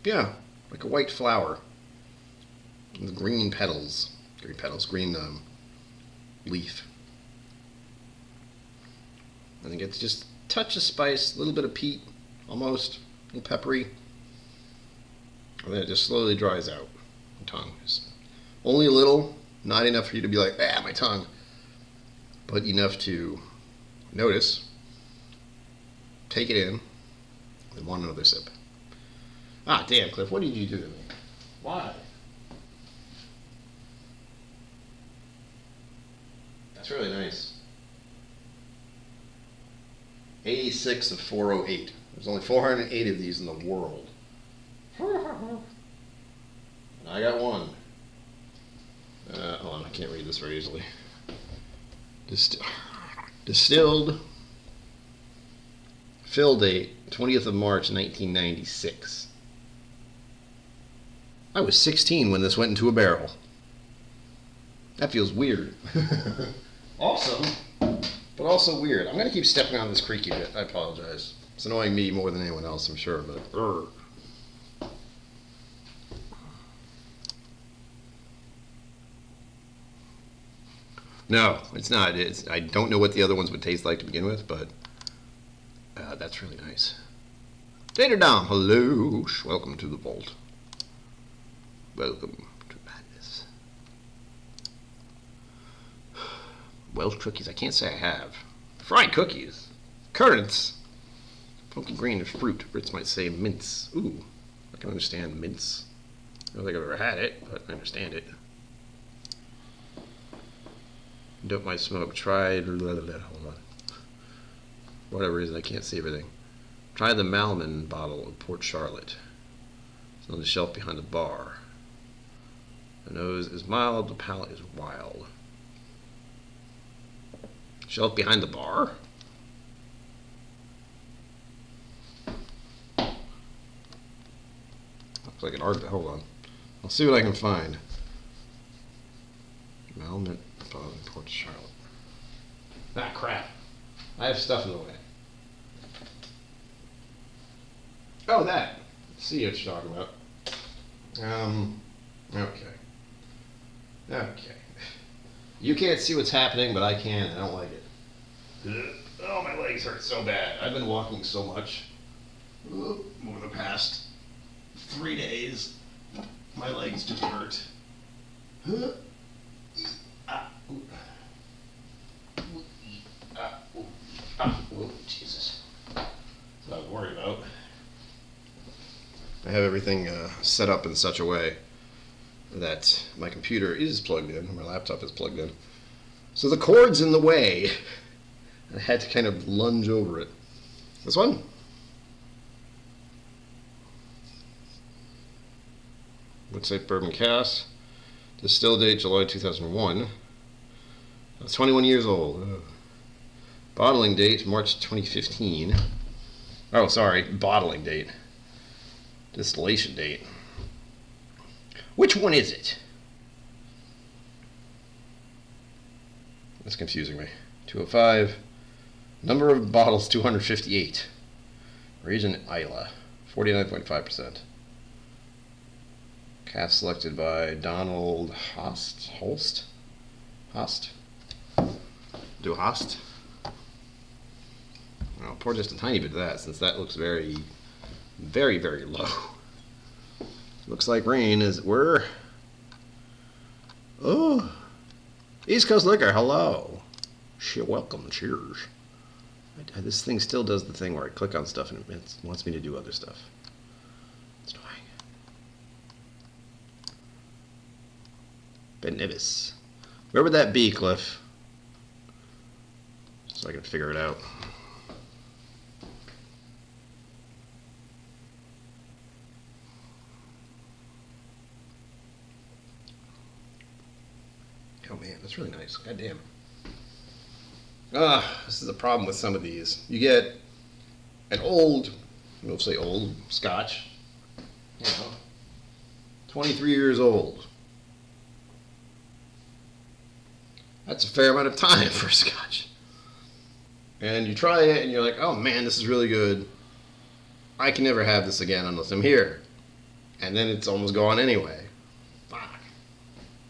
Yeah, like a white flower. And the green petals. Green leaf. I think it's just a touch of spice, a little bit of peat, almost, a little peppery. And then it just slowly dries out. The tongue is only a little, not enough for you to be like, ah, my tongue. but enough to notice, take it in, and want another sip. Ah, damn, Cliff, what did you do to me? Why? That's really nice. 86 of 408. There's only 408 of these in the world. And I got one. Hold on, I can't read this very easily. Distilled. Fill date, 20th of March, 1996. I was 16 when this went into a barrel. That feels weird. Awesome, but also weird. I'm going to keep stepping on this creaky bit. I apologize. It's annoying me more than anyone else, I'm sure, but... No, it's not. I don't know what the other ones would taste like to begin with, but that's really nice. Tater Dom, hello. Welcome to the vault. Welcome to madness. Welsh cookies, I can't say I have. Fried cookies. Currants. Funky green is fruit. Brits might say mince. Ooh, I can understand mince. I don't think I've ever had it, but I understand it. Don't mind smoke. Try. Hold on. For whatever reason, I can't see everything. Try the Malman bottle of Port Charlotte. It's on the shelf behind the bar. The nose is mild, the palate is wild. Shelf behind the bar? Looks like an art. Hold on. I'll see what I can find. Malman bottle of Port Charlotte. Ah, crap. I have stuff in the way. Oh, that. See what you're talking about. Okay. Okay. You can't see what's happening, but I can. I don't like it. Oh, my legs hurt so bad. I've been walking so much over the past 3 days. My legs just hurt. Oh, Jesus. That's what I was worried about. I have everything set up in such a way that my computer is plugged in, my laptop is plugged in. So the cord's in the way. I had to kind of lunge over it. This one? What's it? Bourbon Cask. Distilled date July 2001. I was 21 years old. Bottling date March 2015. Oh, sorry, bottling date. Distillation date. Which one is it? That's confusing me. 205. Number of bottles 258. Region Isla. 49.5%. Cask selected by Donald Holst. Do Host? I'll pour just a tiny bit of that since that looks very, very, very low. Looks like rain, as it were. Oh, East Coast Liquor, hello. Welcome, cheers. This thing still does the thing where I click on stuff and it wants me to do other stuff. It's annoying. Ben Nevis. Where would that be, Cliff? So I can figure it out. Oh man, that's really nice. God damn. This is a problem with some of these. You get an old, we'll say old, Scotch, 23 years old. That's a fair amount of time for a Scotch. And you try it and you're like, oh man, this is really good. I can never have this again unless I'm here. And then it's almost gone anyway. Fuck.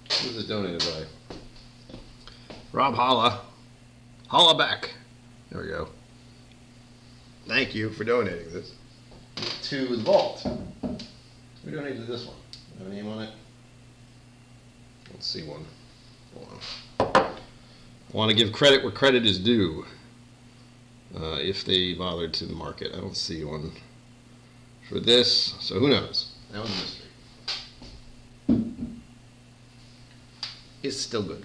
Who's this donated by? Rob Holla. Holla back. There we go. Thank you for donating this to the vault. We donated this one. Have a name on it? Let's see one. Hold on. I want to give credit where credit is due. If they bothered to market. I don't see one for this, so who knows? That was a mystery. It's still good.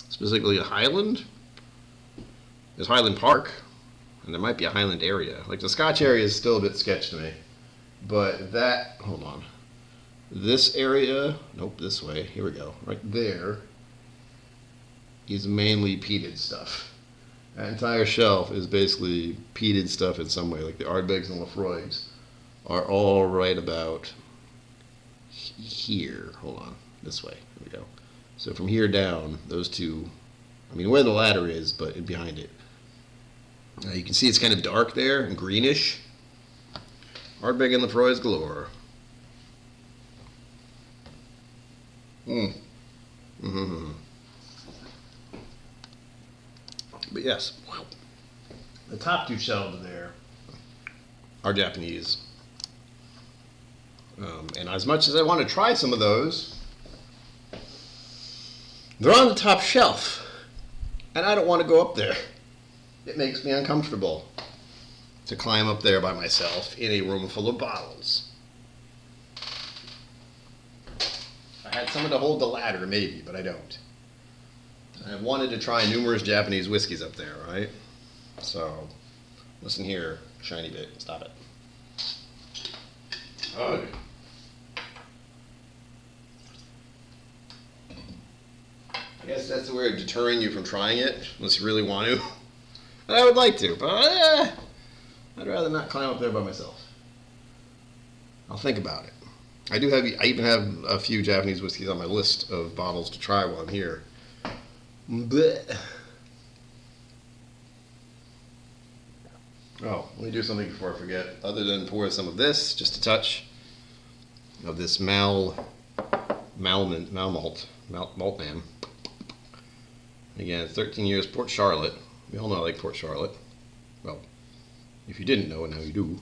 Specifically a Highland. There's Highland Park, and there might be a Highland area. Like the Scotch area is still a bit sketch to me. But that, hold on. This area, nope, this way, here we go. Right there is mainly peated stuff. That entire shelf is basically peated stuff in some way. Like the Ardbegs and Lafroigs are all right about here. Hold on, this way, here we go. So from here down, those two, I mean where the ladder is, but behind it. You can see it's kind of dark there and greenish. Ardbeg and Lafroigs galore. But yes, wow. The top two shelves there are Japanese. And as much as I want to try some of those, they're on the top shelf. And I don't want to go up there. It makes me uncomfortable to climb up there by myself in a room full of bottles. If I had someone to hold the ladder, maybe, but I don't. I've wanted to try numerous Japanese whiskeys up there, right? So, listen here, shiny bit. Stop it. Ugh. I guess that's the way of deterring you from trying it, unless you really want to. I would like to, but I'd rather not climb up there by myself. I'll think about it. I even have a few Japanese whiskeys on my list of bottles to try while I'm here. Blech. Oh, let me do something before I forget. Other than pour some of this, just a touch of this malt. Again, 13 years Port Charlotte. We all know I like Port Charlotte. Well, if you didn't know, now you do.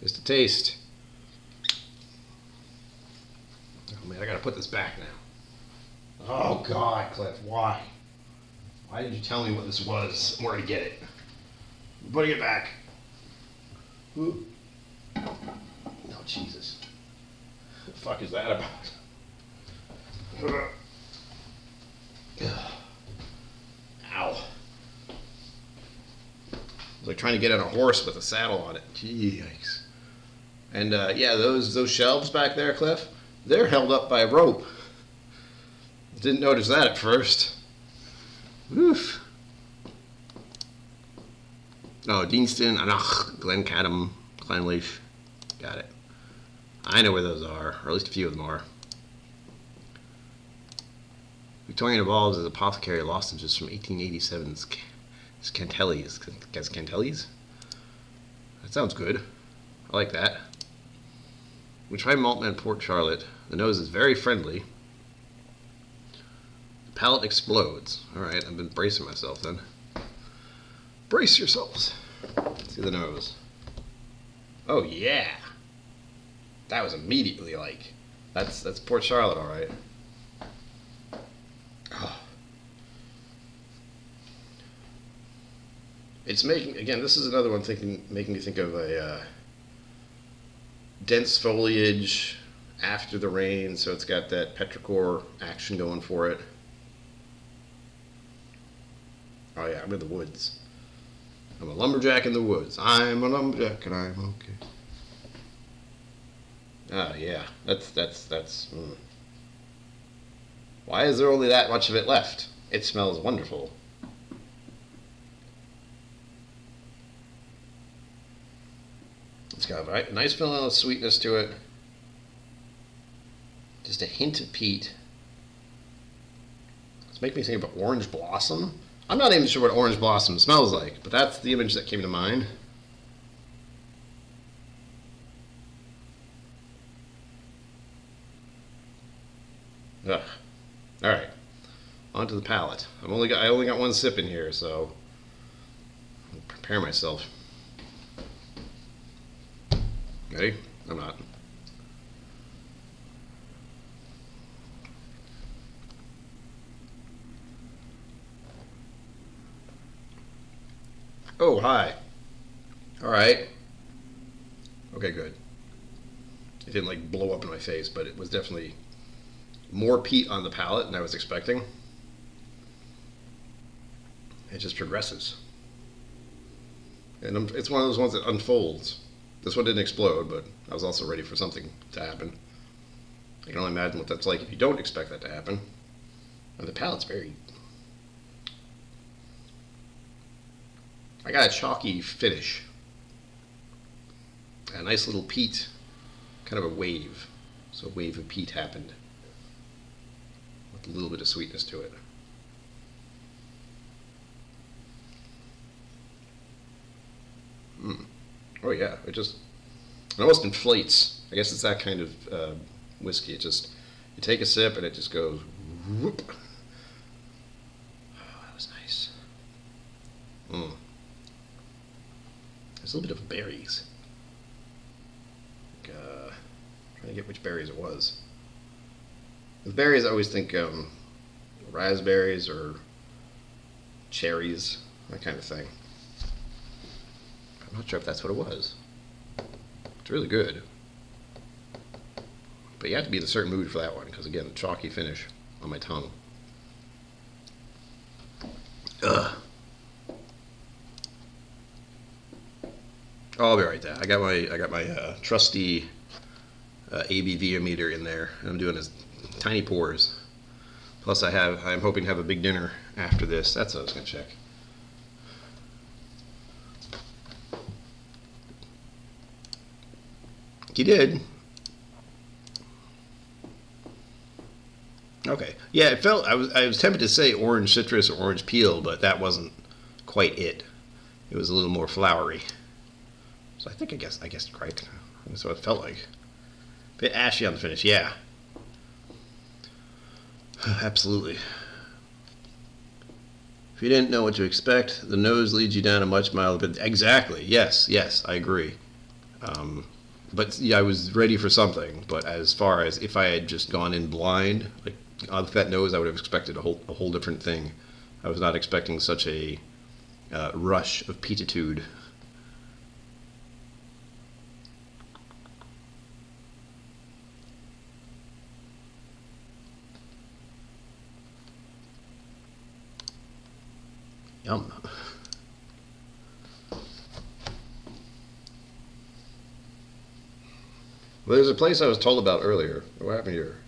Just a taste. Oh man, I gotta put this back now. Oh God, Cliff, why? Why did you tell me what this was, where to get it? I'm putting it back. Ooh. No, Jesus. What the fuck is that about? Ow. It's like trying to get on a horse with a saddle on it. Yikes. And yeah, those shelves back there, Cliff, they're held up by a rope. Didn't notice that at first. Oof. Oh, Deanston, Anach, Glencadam, Glenleaf. Got it. I know where those are, or at least a few of them are. Victorian Evolves as Apothecary Lozenges from 1887's Cantellis. Cantellis? That sounds good. I like that. We try Maltman Port Charlotte. The nose is very friendly. The palate explodes. Alright, I've been bracing myself then. Brace yourselves. Let's see the nose. Oh yeah! That was immediately like, that's Port Charlotte, alright. Oh. It's making, again, this is another one making me think of a dense foliage after the rain, so it's got that petrichor action going for it. Oh yeah, I'm in the woods. I'm a lumberjack in the woods. I'm a lumberjack and I'm okay. Oh yeah, that's. Why is there only that much of it left? It smells wonderful. It's got a nice vanilla sweetness to it. Just a hint of peat. It's making me think of orange blossom. I'm not even sure what orange blossom smells like, but that's the image that came to mind. Ugh. All right, onto the palate. I only got one sip in here, so I'll prepare myself. Ready? I'm not. Oh, hi. All right. Okay, good. It didn't like blow up in my face, but it was definitely more peat on the palate than I was expecting. It just progresses. And it's one of those ones that unfolds. This one didn't explode, but I was also ready for something to happen. I can only imagine what that's like if you don't expect that to happen. And the palate's very... I got a chalky finish. A nice little peat, kind of a wave. So a wave of peat happened with a little bit of sweetness to it. Oh yeah, it almost inflates. I guess it's that kind of whiskey. You take a sip and it just goes whoop. Oh, that was nice. There's a little bit of berries. Trying to get which berries it was. With berries, I always think raspberries or cherries, that kind of thing. I'm not sure if that's what it was. It's really good. But you have to be in a certain mood for that one, because again, the chalky finish on my tongue. Ugh. Oh, I'll be right there. I got my trusty ABV meter in there, and I'm doing this tiny pours. Plus, I'm hoping to have a big dinner after this. That's what I was gonna check. He did. Okay. Yeah, it felt. I was tempted to say orange citrus or orange peel, but that wasn't quite it. It was a little more flowery. So I guessed right. That's what it felt like. A bit ashy on the finish. Yeah. Absolutely. If you didn't know what to expect, the nose leads you down a much milder. Exactly. Yes, I agree. But yeah, I was ready for something. But as far as if I had just gone in blind, like off that nose, I would have expected a whole different thing. I was not expecting such a rush of peatitude. Yum. Well, there's a place I was told about earlier. What happened here?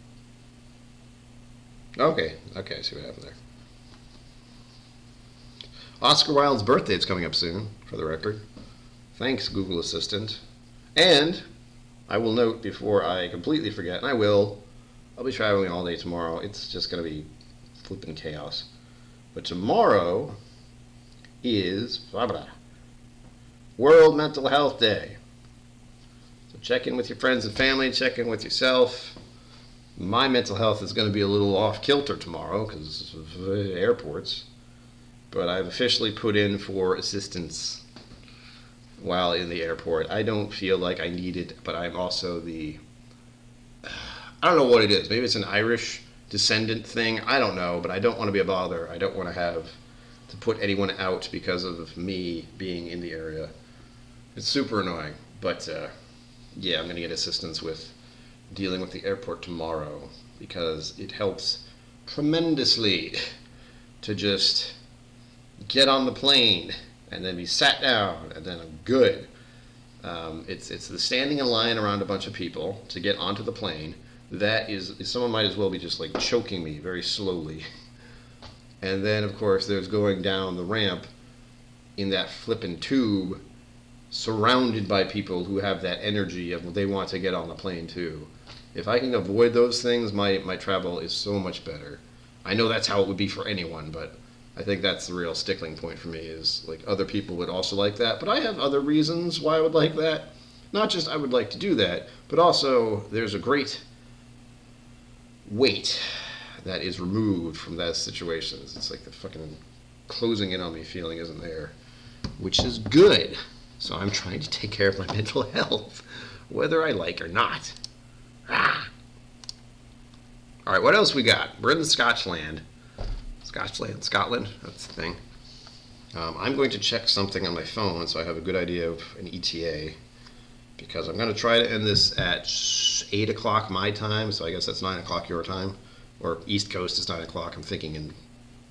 Okay, I see what happened there. Oscar Wilde's birthday is coming up soon, for the record. Thanks, Google Assistant. And I will note before I completely forget, and I'll be traveling all day tomorrow. It's just going to be flipping chaos. But tomorrow is World Mental Health Day. So check in with your friends and family, check in with yourself. My mental health is going to be a little off kilter tomorrow because of airports. But I've officially put in for assistance while in the airport. I don't feel like I need it, but I'm also I don't know what it is. Maybe it's an Irish descendant thing. I don't know, but I don't want to be a bother. I don't want to have to put anyone out because of me being in the area. It's super annoying, but yeah, I'm going to get assistance with dealing with the airport tomorrow because it helps tremendously to just get on the plane and then be sat down and then I'm good. It's the standing in line around a bunch of people to get onto the plane. That is, someone might as well be just like choking me very slowly. And then, of course, there's going down the ramp in that flippin' tube surrounded by people who have that energy of they want to get on the plane too. If I can avoid those things, my travel is so much better. I know that's how it would be for anyone, but I think that's the real stickling point for me is like other people would also like that. But I have other reasons why I would like that. Not just I would like to do that, but also there's a great weight that is removed from those situations. It's like the fucking closing in on me feeling isn't there, which is good. So I'm trying to take care of my mental health. whether I like or not. Ah. All right, what else we got? We're in the Scotland. Scotland, that's the thing. I'm going to check something on my phone so I have a good idea of an ETA, because I'm going to try to end this at 8 o'clock my time, so I guess that's 9 o'clock your time, or East Coast is 9 o'clock, I'm thinking in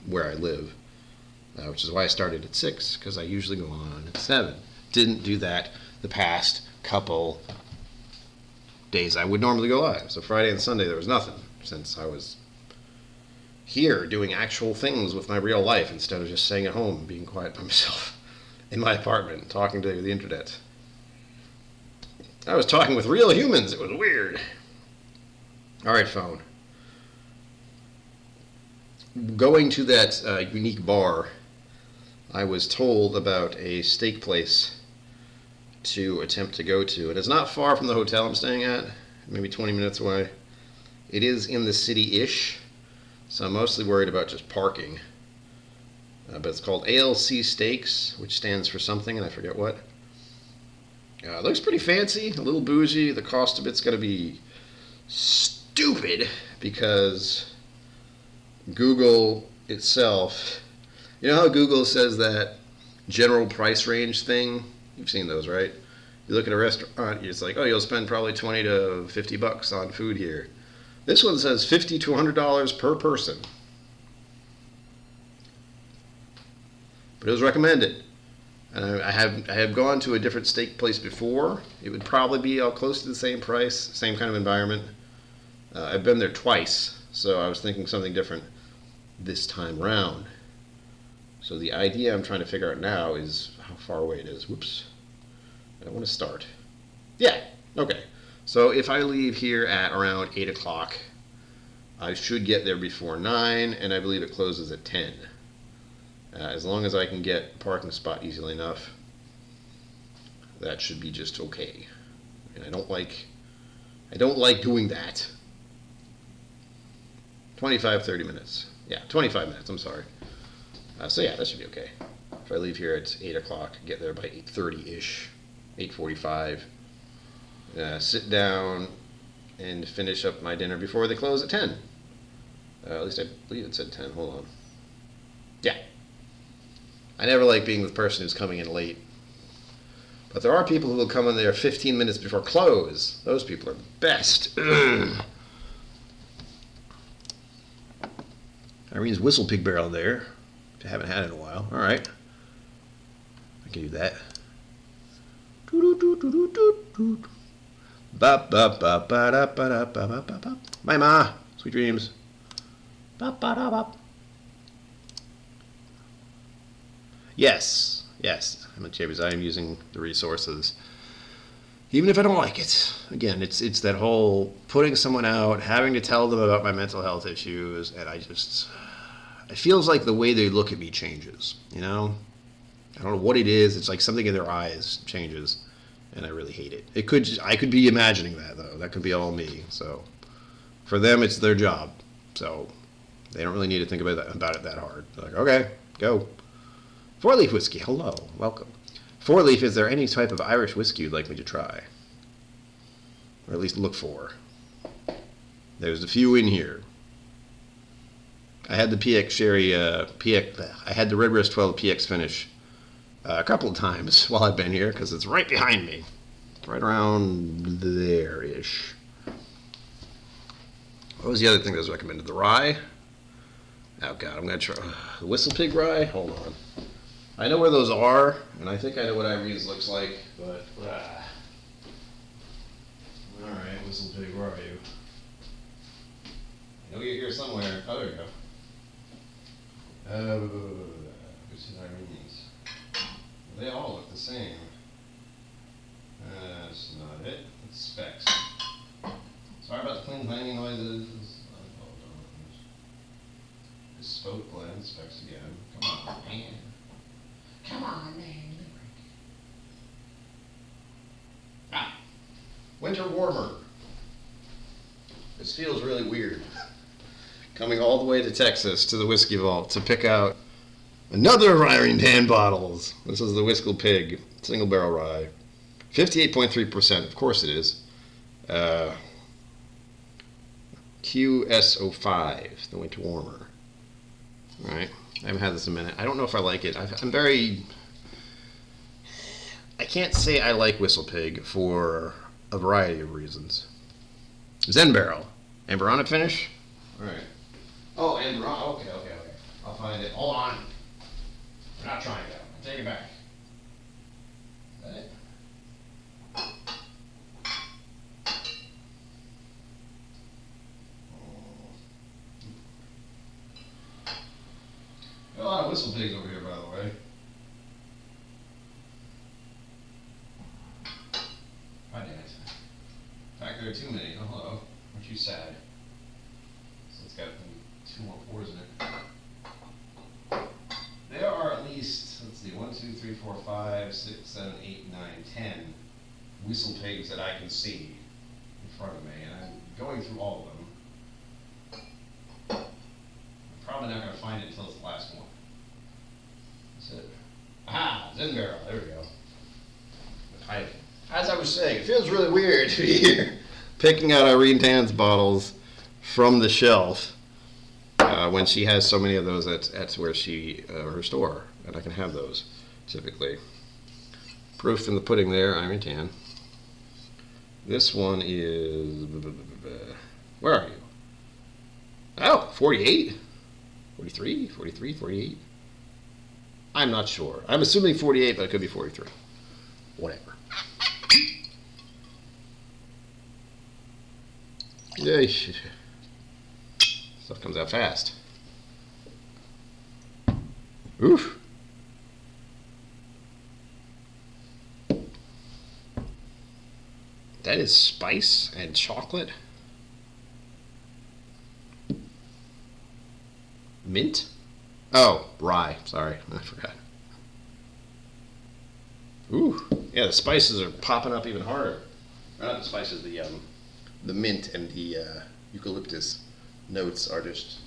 where I live, which is why I started at 6, because I usually go on at 7. Didn't do that the past couple days I would normally go live. So Friday and Sunday there was nothing, since I was here doing actual things with my real life instead of just staying at home and being quiet by myself in my apartment talking to the internet. I was talking with real humans. It was weird. All right, phone. Going to that unique bar, I was told about a steak place to attempt to go to. And it's not far from the hotel I'm staying at, maybe 20 minutes away. It is in the city-ish, so I'm mostly worried about just parking. But it's called ALC Steaks, which stands for something, and I forget what. It looks pretty fancy, a little bougie. The cost of it's going to be stupid because Google itself, you know how Google says that general price range thing? You've seen those, right? You look at a restaurant, it's like, oh, you'll spend probably $20 to $50 on food here. This one says $50 to $100 per person. But it was recommended. And I have gone to a different steak place before. It would probably be all close to the same price, same kind of environment. I've been there twice, so I was thinking something different this time round. So the idea I'm trying to figure out now is how far away it is. Whoops. I don't want to start. Yeah, okay. So if I leave here at around 8 o'clock, I should get there before 9, and I believe it closes at 10. As long as I can get a parking spot easily enough, that should be just okay. And I don't like doing that. 30 minutes. Yeah, 25 minutes, I'm sorry. So yeah, that should be okay. If I leave here at 8 o'clock, get there by 8:30-ish, 8:45, sit down and finish up my dinner before they close at 10. At least I believe it said 10. Hold on. Yeah. I never like being the person who's coming in late. But there are people who will come in there 15 minutes before close. Those people are the best. Irene's Whistle Pig Barrel there. I haven't had it in a while. All right. I can do that. Bye, Ma. Sweet dreams. Yes. I'm a James. I am using the resources, even if I don't like it. Again, it's that whole putting someone out, having to tell them about my mental health issues, and it feels like the way they look at me changes. You know, I don't know what it is. It's like something in their eyes changes, and I really hate it. I could be imagining that though. That could be all me. So for them, it's their job. So they don't really need to think about it that hard. They're like, okay, go. 4-leaf whiskey. Hello, welcome. 4-leaf. Is there any type of Irish whiskey you'd like me to try, or at least look for? There's a few in here. I had the PX Sherry, I had the Redbreast 12 PX finish a couple of times while I've been here, because it's right behind me. Right around there-ish. What was the other thing that was recommended? The rye? Oh, God, I'm going to try. The Whistle Pig rye? Hold on. I know where those are, and I think I know what Irene's looks like, but... Alright, Whistle Pig, where are you? I know you're here somewhere. Oh, there you go. Who's Irene's? They all look the same. That's not it. It's specs. Sorry about the clean banging noises. Bespoke blend, specs again. Come on, man. Come on, man. Ah, winter warmer. This feels really weird. Coming all the way to Texas to the Whiskey Vault to pick out another Irene Dan bottles. This is the Whistle Pig single barrel rye. 58.3%. Of course it is. QSO5, the winter warmer. All right. I haven't had this in a minute. I don't know if I like it. I can't say I like Whistle Pig for a variety of reasons. Zen Barrel. Amberana finish? Alright. Oh, Amberana. Okay. I'll find it. Hold on. We're not trying that. I take it back. Is that it? Got a lot of Whistle Pigs over here, by the way. God damn it. In fact, there are too many. Oh, hello. Aren't you sad? So it's got 2 more pours in it. There are at least, let's see, 1, 2, 3, 4, 5, 6, 7, 8, 9, 10 Whistle Pigs that I can see in front of me, and I'm going through all of them. I'm probably not going to find it until it's the last one. That's it. Aha! Zen Barrel. There we go. As I was saying, it feels really weird to be here picking out Irene Tan's bottles from the shelf when she has so many of those at where she her store, and I can have those typically. Proof in the pudding there, Irene Tan. This one is, where are you? Oh, 48? 43? 43? 48? I'm not sure. I'm assuming 48, but it could be 43. Whatever. Yeah, stuff comes out fast. Oof. That is spice and chocolate. Mint? Oh, rye. Sorry, I forgot. Ooh, yeah, the spices are popping up even harder. Not the spices, the mint and the eucalyptus notes are just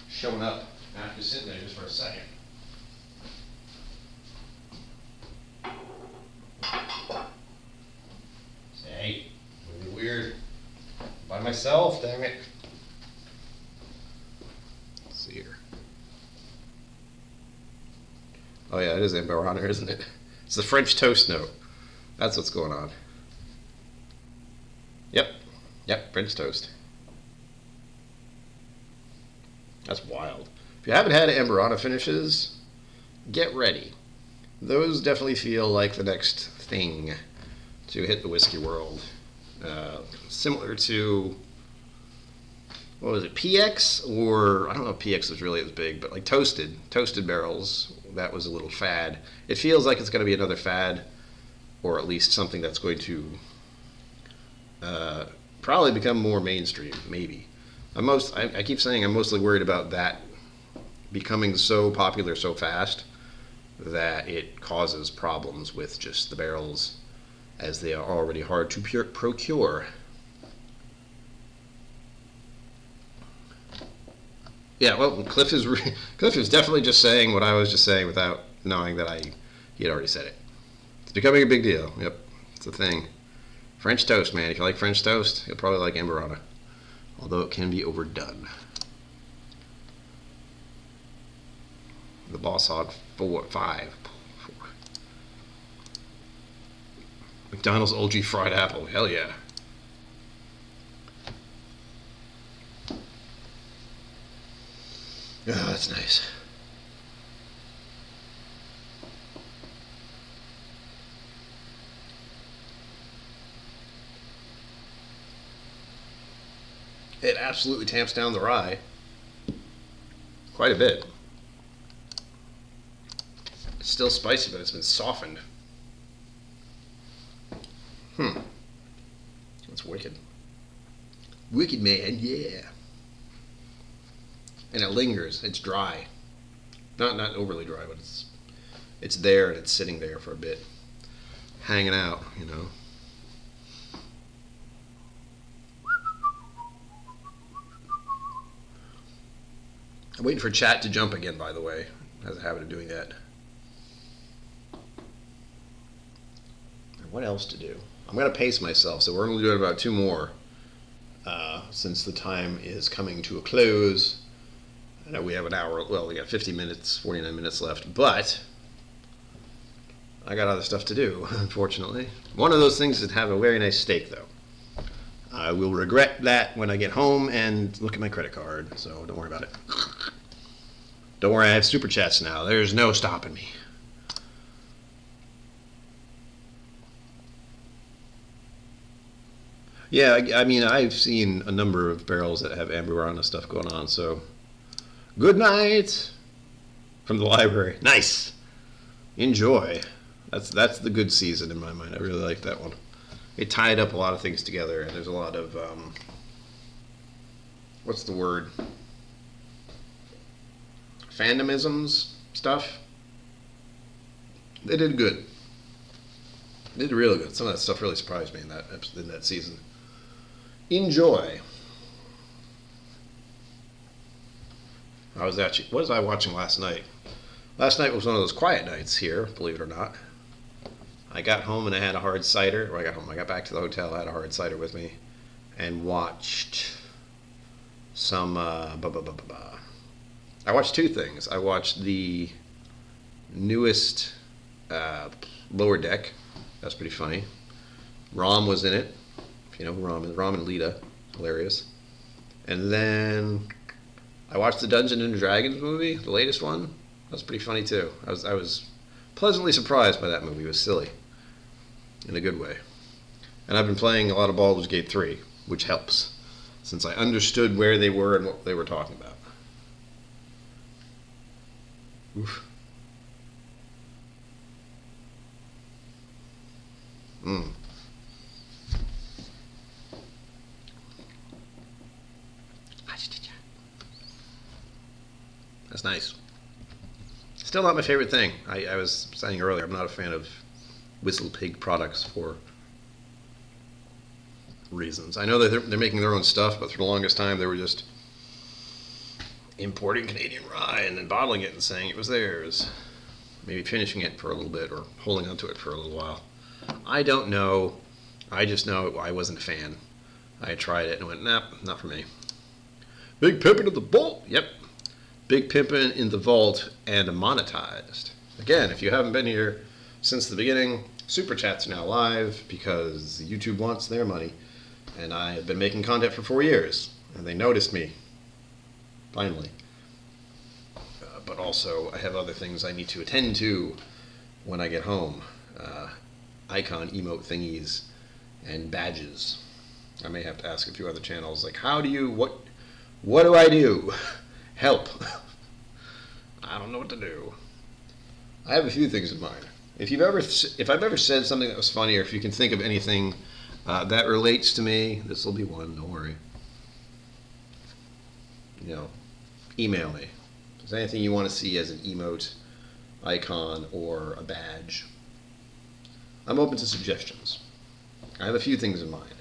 showing up. I have to sit there just for a second. Say, hey, really weird. By myself, dang it. Let's see here. Oh yeah, it is Amberana, isn't it? It's the French toast note. That's what's going on. Yep, French toast. That's wild. If you haven't had Amberana finishes, get ready. Those definitely feel like the next thing to hit the whiskey world. Similar to, what was it, PX? Or, I don't know if PX was really as big, but like toasted barrels, that was a little fad. It feels like it's going to be another fad, or at least something that's going to probably become more mainstream, maybe. I keep saying I'm mostly worried about that becoming so popular so fast that it causes problems with just the barrels, as they are already hard to procure. Yeah, well, Cliff is definitely just saying what I was just saying without knowing that he had already said it. It's becoming a big deal. Yep, it's a thing. French toast, man. If you like French toast, you'll probably like Amberana, although it can be overdone. The Boss Hog 5. McDonald's OG fried apple. Hell yeah. Oh, that's nice. It absolutely tamps down the rye quite a bit. It's still spicy, but it's been softened. That's wicked. Wicked, man, yeah. And it lingers. It's dry. Not overly dry, but it's there and it's sitting there for a bit. Hanging out, you know. I'm waiting for chat to jump again, by the way. It has a habit of doing that. what else to do? I'm going to pace myself, so we're only doing about 2 more since the time is coming to a close. I know we have an hour, well, we got 50 minutes, 49 minutes left, but I got other stuff to do, unfortunately. One of those things is to have a very nice steak, though. I will regret that when I get home and look at my credit card, so don't worry about it. Don't worry, I have super chats now. There's no stopping me. Yeah, I mean, I've seen a number of barrels that have Amburana stuff going on, so. Good night from the library. Nice. Enjoy. That's the good season in my mind. I really like that one. It tied up a lot of things together, and there's a lot of, what's the word? Fandomisms stuff. They did good. They did really good. Some of that stuff really surprised me in that season. Enjoy. What was I watching last night? Last night was one of those quiet nights here, believe it or not. I got home and I had a hard cider. I got back to the hotel, I had a hard cider with me, and watched some, I watched 2 things. I watched the newest Lower Deck. That's pretty funny. Rom was in it. If you know who Rom is. Rom and Lita. Hilarious. And then I watched the Dungeons and Dragons movie, the latest one. That was pretty funny too. I was pleasantly surprised by that movie. It was silly. In a good way. And I've been playing a lot of Baldur's Gate 3, which helps, since I understood where they were and what they were talking about. Oof. That's nice. Still not my favorite thing. I was saying earlier, I'm not a fan of Whistle Pig products for reasons. I know that they're making their own stuff, but for the longest time they were just importing Canadian rye and then bottling it and saying it was theirs. Maybe finishing it for a little bit or holding onto it for a little while. I don't know. I just know I wasn't a fan. I tried it and went, nah, not for me. Big Pimpin' in the Vault. Yep. Big Pimpin' in the Vault and monetized. Again, if you haven't been here since the beginning, Super Chat's now live because YouTube wants their money. And I have been making content for 4 years. And they noticed me. Finally. But also, I have other things I need to attend to when I get home. Icon emote thingies and badges. I may have to ask a few other channels, like, what do I do? Help. I don't know what to do. I have a few things in mind. If I've ever said something that was funny, or if you can think of anything that relates to me, this will be one, don't worry. Email me. If there's anything you want to see as an emote, icon, or a badge, I'm open to suggestions. I have a few things in mind.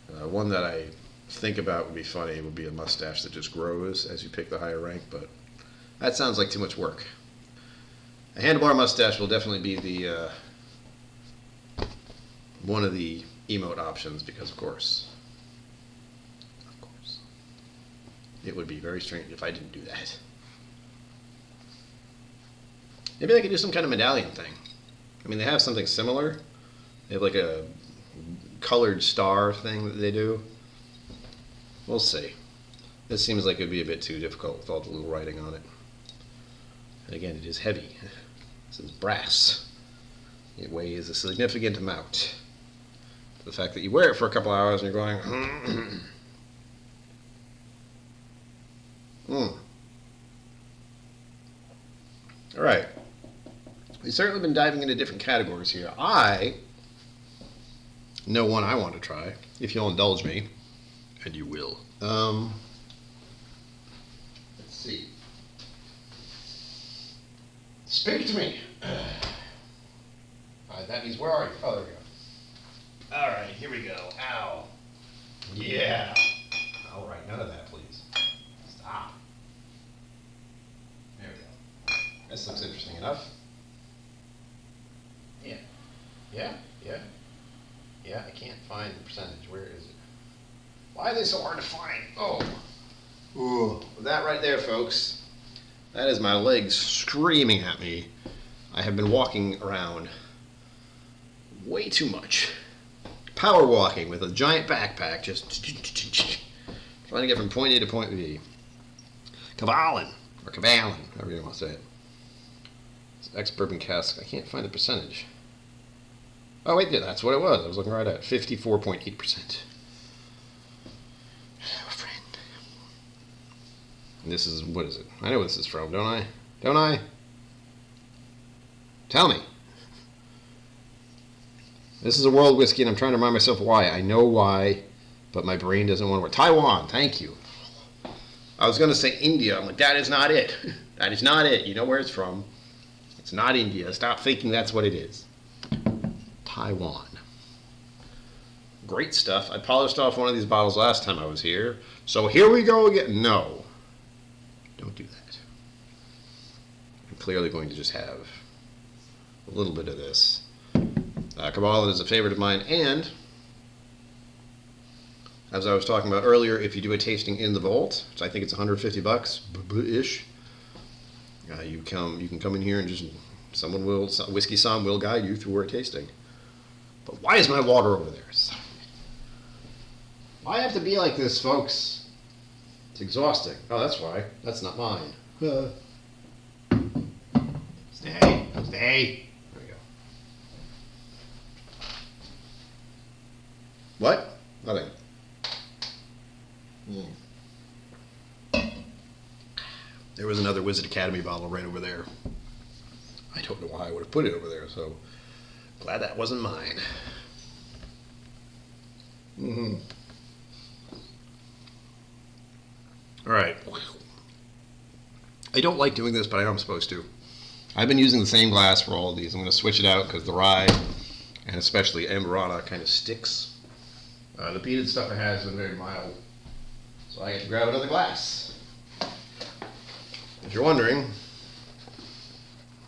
One that I think about would be funny would be a mustache that just grows as you pick the higher rank, but that sounds like too much work. A handlebar mustache will definitely be the one of the emote options because, of course, it would be very strange if I didn't do that. Maybe I could do some kind of medallion thing. I mean, they have something similar. They have like a colored star thing that they do. We'll see. This seems like it would be a bit too difficult with all the little writing on it. And again, it is heavy. This is brass. It weighs a significant amount. The fact that you wear it for a couple hours and you're going, All right. We've certainly been diving into different categories here. I know one I want to try, if you'll indulge me, and you will. Let's see. Speak to me. That means, where are you? Oh, there we go. All right, here we go. Ow. Yeah. All right, none of that, please. Stop. There we go. This looks interesting enough. Yeah. Yeah, yeah, yeah. I can't find the percentage. Where is it? Why are they so hard to find? Oh, ooh, that right there, folks. That is my legs screaming at me. I have been walking around way too much. Power walking with a giant backpack, just trying to get from point A to point B. Cavalin, or Cavalin, however you want to say it. It's ex-bourbon cask. I can't find the percentage. Oh, wait, yeah, that's what it was. I was looking right at 54.8%. And this is, what is it? I know what this is from, don't I? Don't I? Tell me. This is a world whiskey, and I'm trying to remind myself why. I know why, but my brain doesn't want to work. Taiwan, thank you. I was going to say India. I'm like, that is not it. That is not it. You know where it's from. It's not India. Stop thinking that's what it is. Taiwan. Great stuff. I polished off one of these bottles last time I was here. So here we go again. No. Don't do that. I'm clearly going to just have a little bit of this. Kabbalah is a favorite of mine, and as I was talking about earlier, if you do a tasting in the vault, which I think it's $150-ish, you can come in here and just Whiskey Som will guide you through a tasting. But why is my water over there? Why I have to be like this, folks? It's exhausting. Oh, that's why. That's not mine. Stay. Stay. There we go. What? Nothing. There was another Wizard Academy bottle right over there. I don't know why I would have put it over there, so glad that wasn't mine. All right. I don't like doing this, but I know I'm supposed to. I've been using the same glass for all of these. I'm going to switch it out because the rye, and especially Amburana, kind of sticks. The peated stuff I had has been very mild. So I get to grab another glass. If you're wondering,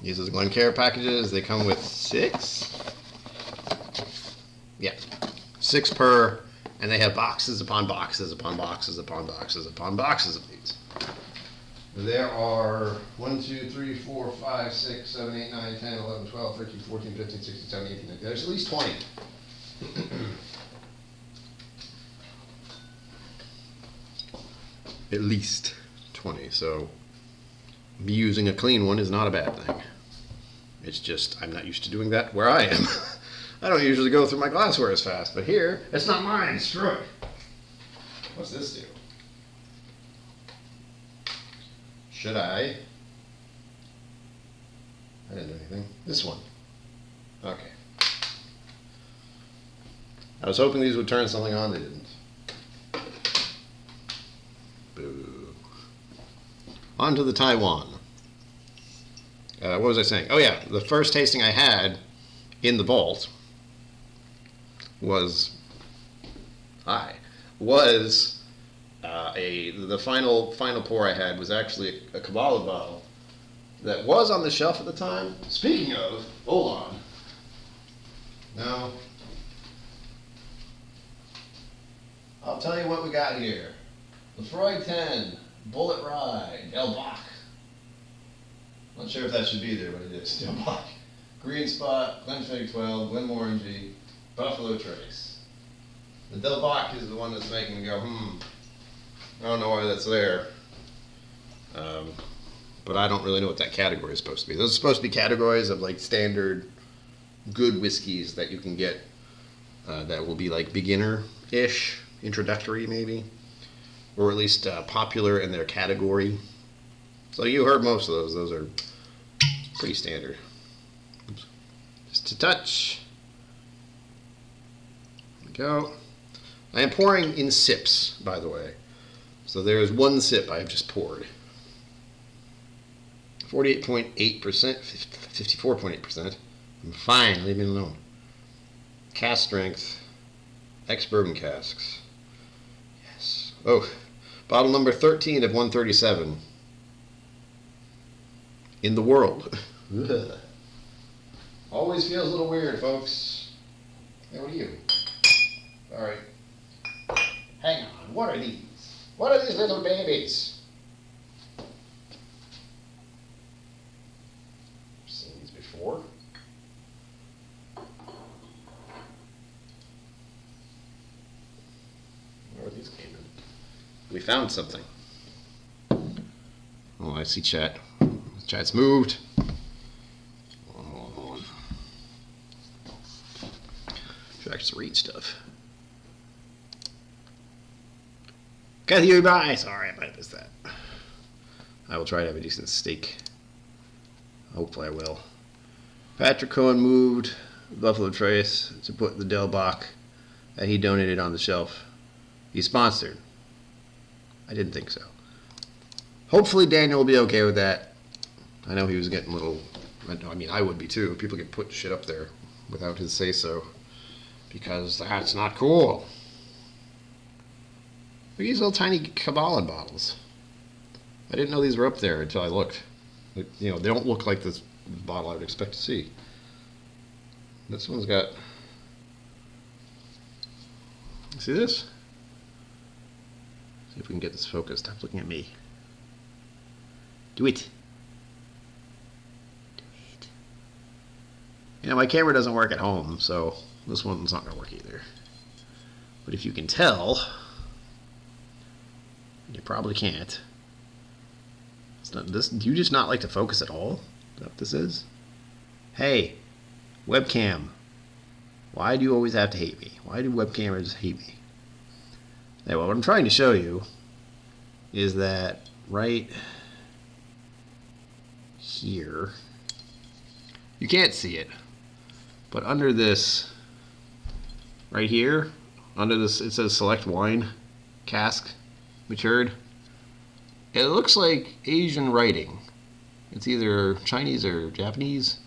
these are the Glencairn packages. They come with 6. Yeah, 6 per, and they have boxes upon boxes upon boxes upon boxes upon boxes of these. There are 1, 2, 3, 4, 5, 6, 7, 8, 9, 10, 11, 12, 13, 14, 15, 16, 17, 18, 19. There's at least 20. At least 20. So me using a clean one is not a bad thing. It's just I'm not used to doing that where I am. I don't usually go through my glassware as fast, but here, it's not mine. Screw it. What's this do? Should I? I didn't do anything. This one. Okay. I was hoping these would turn something on. They didn't. Boo. On to the Taiwan. What was I saying? Oh yeah, the first tasting I had in the vault was the final pour I had was actually a Kabbalah bottle that was on the shelf at the time. Speaking of, hold on. No. I'll tell you what we got here. Lefroy 10, Bullet Rye, Del Bach. Not sure if that should be there, but it is. Del Bach. Green Spot, Glenfiddich 12, Glenmorangie, Buffalo Trace. The Del Bach is the one that's making me go, I don't know why that's there. But I don't really know what that category is supposed to be. Those are supposed to be categories of like standard good whiskeys that you can get that will be like beginner-ish, introductory maybe, or at least popular in their category. So you heard most of those. Those are pretty standard. Oops. Just a touch. There we go. I am pouring in sips, by the way. So there's one sip I have just poured. 48.8%, 54.8%. I'm fine, leave me alone. Cask strength, ex-bourbon casks. Yes. Oh, bottle number 13 of 137. In the world. Always feels a little weird, folks. Hey, what are you? Alright. Hang on, what are these? What are these little babies? I've seen these before. Where these came in? We found something. Oh, I see chat. Chat's moved. Hold on. Should I just read stuff? Got you by. Sorry, I might have missed that. I will try to have a decent steak. Hopefully I will. Patrick Cohen moved Buffalo Trace to put the Del Bach that he donated on the shelf. He's sponsored. I didn't think so. Hopefully Daniel will be okay with that. I know he was getting a little... I mean, I would be too. People get put shit up there without his say-so. Because that's not cool. Look at these little tiny Kabbalah bottles. I didn't know these were up there until I looked. They don't look like this bottle I would expect to see. This one's got... See this? See if we can get this focused. Stop looking at me. Do it. Do it. You know, my camera doesn't work at home, so this one's not going to work either. But if you can tell, you probably can't. It's not this. Do you just not like to focus at all? Is that what this is? Hey, webcam. Why do you always have to hate me? Why do webcammers hate me? Anyway, what I'm trying to show you is that right here, you can't see it, but under this, right here, under this, it says select wine, cask, matured. It looks like Asian writing. It's either Chinese or Japanese.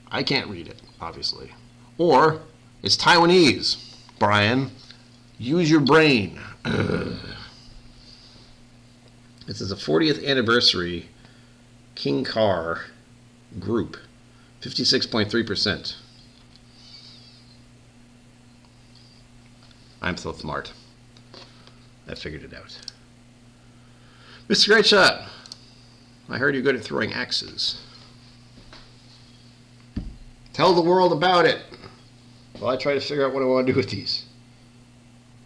I can't read it, obviously. Or it's Taiwanese, Brian. Use your brain. This is a 40th anniversary King Car group. 56.3%. I'm so smart. I figured it out. Mr. Great Shot, I heard you're good at throwing axes. Tell the world about it while I try to figure out what I want to do with these.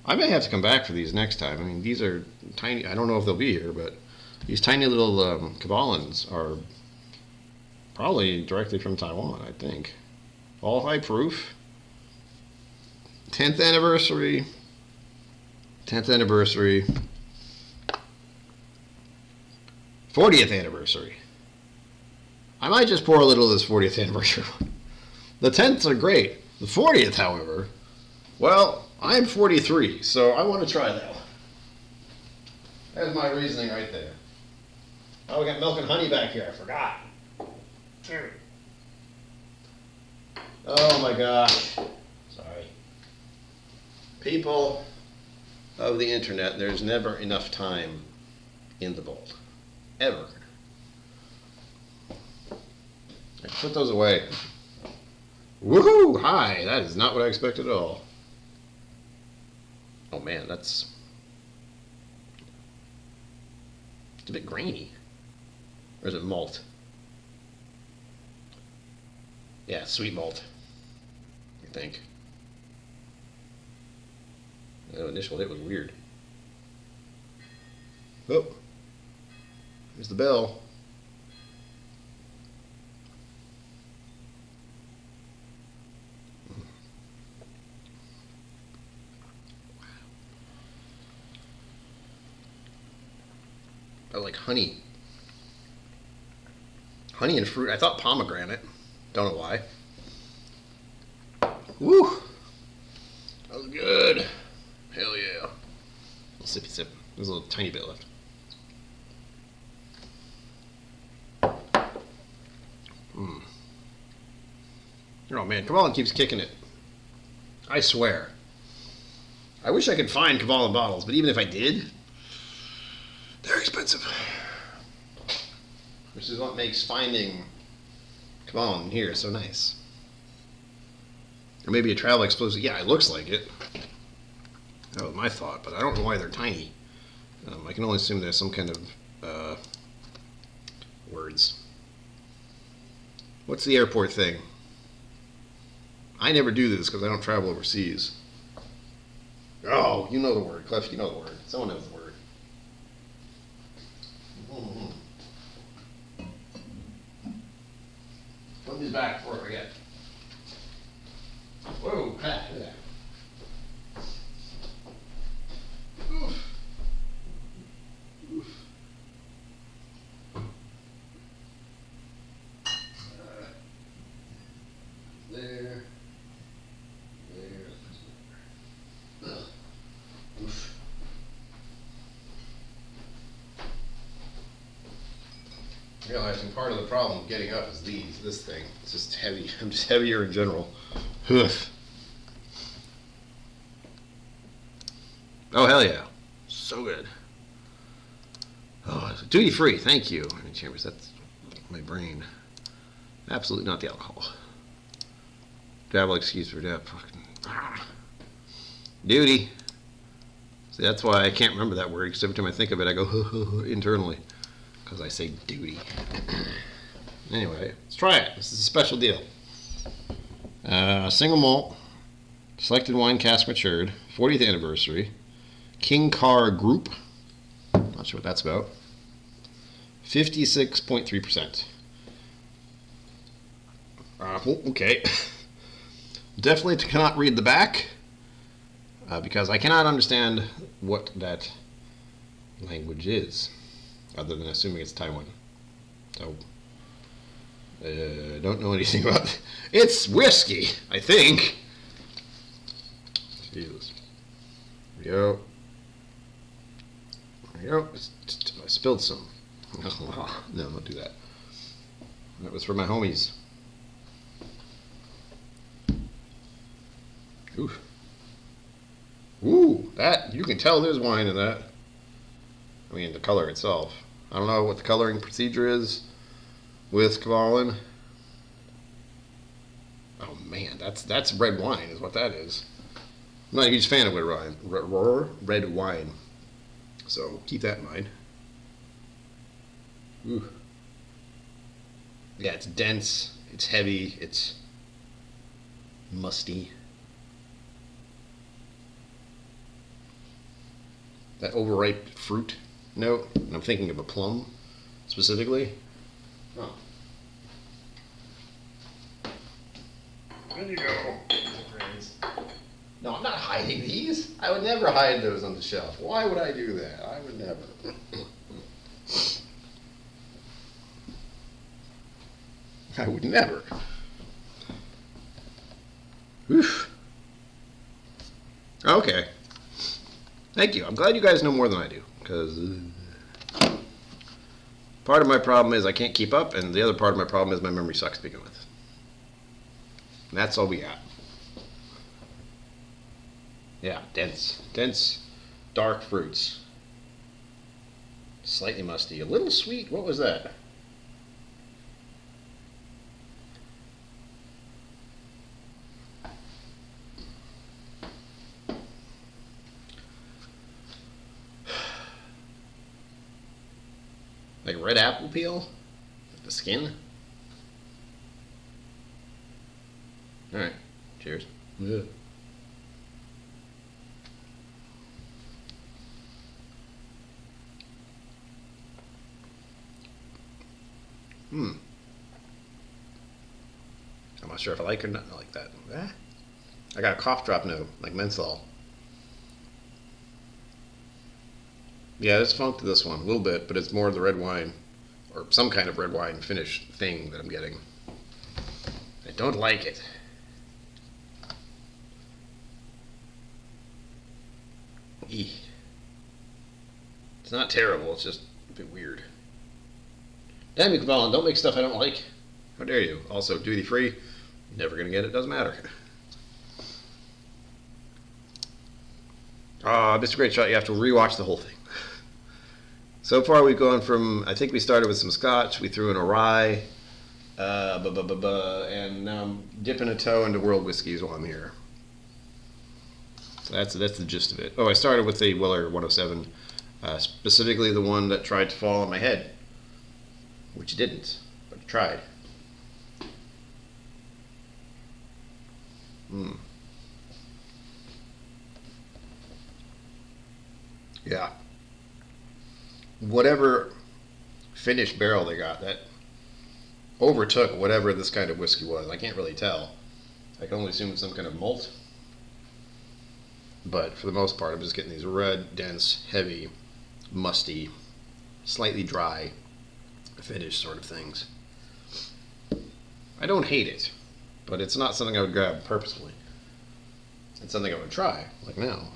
I may have to come back for these next time. I mean, these are tiny. I don't know if they'll be here, but these tiny little Kabbalans are probably directly from Taiwan, I think. All high proof. 10th anniversary. 10th anniversary. 40th anniversary. I might just pour a little of this 40th anniversary. The 10ths are great. The 40th, however, well, I'm 43, so I want to try that one. That's my reasoning right there. Oh, we got milk and honey back here. I forgot. Oh my gosh. Sorry. People of the internet, there's never enough time in the vault. Ever. I put those away. Woohoo! Hi! That is not what I expected at all. Oh man, that's... It's a bit grainy. Or is it malt? Yeah, sweet malt. I think. The initial hit was weird. Oh. Here's the bell. I like honey. Honey and fruit. I thought pomegranate. Don't know why. Woo! That was good. Hell yeah. A little sippy sip. There's a little tiny bit left. Oh man, Kabbalah keeps kicking it. I swear. I wish I could find Kabbalah bottles, but even if I did, they're expensive. Which is what makes finding Come on, here, so nice. Or maybe a travel explosive. Yeah, it looks like it. That was my thought, but I don't know why they're tiny. I can only assume there's some kind of words. What's the airport thing? I never do this because I don't travel overseas. Oh, you know the word. Clef, you know the word. Someone knows the word. Put these back before I forget. Whoa, crap, look at that. Oof. Oof. There. Ugh. Oof. Realizing part of the problem getting up is this thing. It's just heavy. I'm just heavier in general. Hoof. Oh, hell yeah. So good. Oh, duty free. Thank you. I mean, Chambers, that's my brain. Absolutely not the alcohol. Travel excuse for death. Duty. See, that's why I can't remember that word, because every time I think of it, I go internally. Because I say duty. Anyway, let's try it. This is a special deal. Single malt, selected wine cask matured, 40th anniversary, KillCo Group. Not sure what that's about. 56.3%. Okay. Definitely cannot read the back because I cannot understand what that language is, other than assuming it's Taiwan. So, don't know anything about it. It's whiskey, I think. Jesus. There we go. There we go. I spilled some. No, don't do that. That was for my homies. Ooh. Ooh, that, you can tell there's wine in that. I mean, the color itself. I don't know what the coloring procedure is with Kvalin. Oh man, that's red wine is what that is. I'm not a huge fan of red wine. So keep that in mind. Ooh. Yeah, it's dense, it's heavy, it's musty. That overripe fruit note, and I'm thinking of a plum specifically. Oh. There you go. No, I'm not hiding these. I would never hide those on the shelf. Why would I do that? I would never. I would never. Oof. Okay. Thank you. I'm glad you guys know more than I do, because part of my problem is I can't keep up, and the other part of my problem is my memory sucks to begin with. And that's all we got. Yeah, dense, dark fruits. Slightly musty, a little sweet. What was that? Like red apple peel? The skin? Alright, cheers. Yeah. I'm not sure if I like it or not like that. I got a cough drop note, like menthol. Yeah, there's funk to this one, a little bit, but it's more of the red wine, or some kind of red wine finish thing that I'm getting. I don't like it. Eek. It's not terrible, it's just a bit weird. Damn you, Kvalin, don't make stuff I don't like. How dare you? Also, duty free, never gonna get it, doesn't matter. Ah, Mr. Great Shot, you have to rewatch the whole thing. So far we've gone from, I think we started with some Scotch, we threw in a rye, And now I'm dipping a toe into world whiskeys while I'm here. So that's the gist of it. Oh, I started with the Weller 107, specifically the one that tried to fall on my head, which it didn't, but it tried. Yeah. Whatever finished barrel they got, that overtook whatever this kind of whiskey was. I can't really tell. I can only assume it's some kind of malt. But for the most part, I'm just getting these red, dense, heavy, musty, slightly dry finish sort of things. I don't hate it, but it's not something I would grab purposefully. It's something I would try, like now.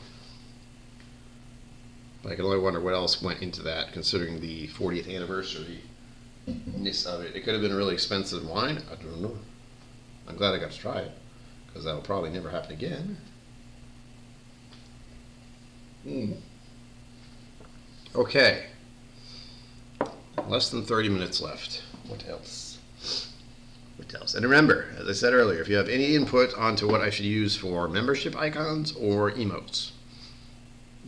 But I can only wonder what else went into that, considering the 40th anniversary-ness of it. It could have been a really expensive wine. I don't know. I'm glad I got to try it, because that'll probably never happen again. Okay. Less than 30 minutes left. What else? What else? And remember, as I said earlier, if you have any input onto what I should use for membership icons or emotes,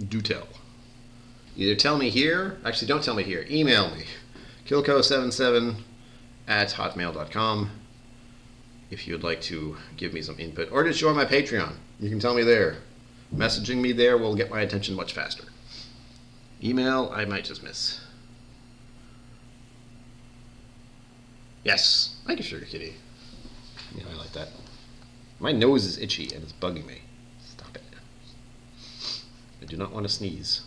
do tell. Either tell me here, actually don't tell me here, email me, KillCo77@hotmail.com if you would like to give me some input, or just join my Patreon. You can tell me there. Messaging me there will get my attention much faster. Email, I might just miss. Yes, thank you, Sugar Kitty. Yeah, I like that. My nose is itchy and it's bugging me. Stop it. I do not want to sneeze.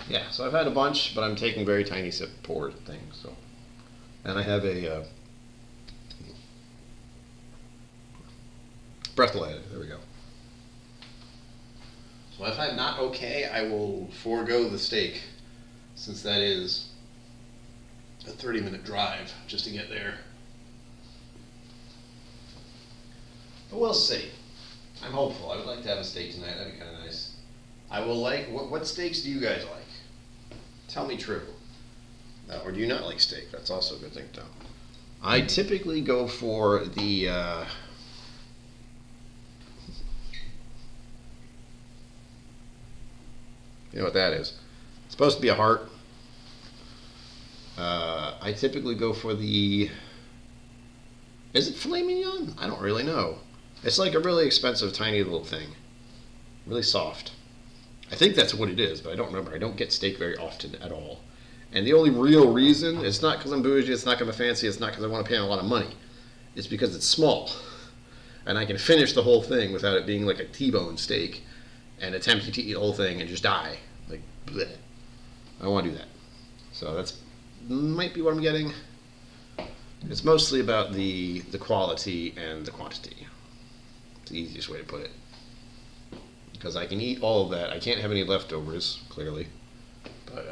Yeah, so I've had a bunch, but I'm taking very tiny sip pour things. So, and I have a breathalyzer. There we go. So if I'm not okay, I will forego the steak, since that is a 30-minute drive just to get there. But we'll see. I'm hopeful. I would like to have a steak tonight. That'd be kind of nice. I will like, what steaks do you guys like? Tell me true. Or do you not like steak? That's also a good thing to know. I typically go for the, you know what that is? It's supposed to be a heart. I typically go for the, is it filet mignon? I don't really know. It's like a really expensive tiny little thing. Really soft. I think that's what it is, but I don't remember. I don't get steak very often at all. And the only real reason, it's not because I'm bougie, it's not because I'm fancy, it's not because I want to pay a lot of money. It's because it's small. And I can finish the whole thing without it being like a T-bone steak and attempting to eat the whole thing and just die. Like, bleh. I don't want to do that. So that's might be what I'm getting. It's mostly about the quality and the quantity. It's the easiest way to put it. Because I can eat all of that. I can't have any leftovers, clearly. But,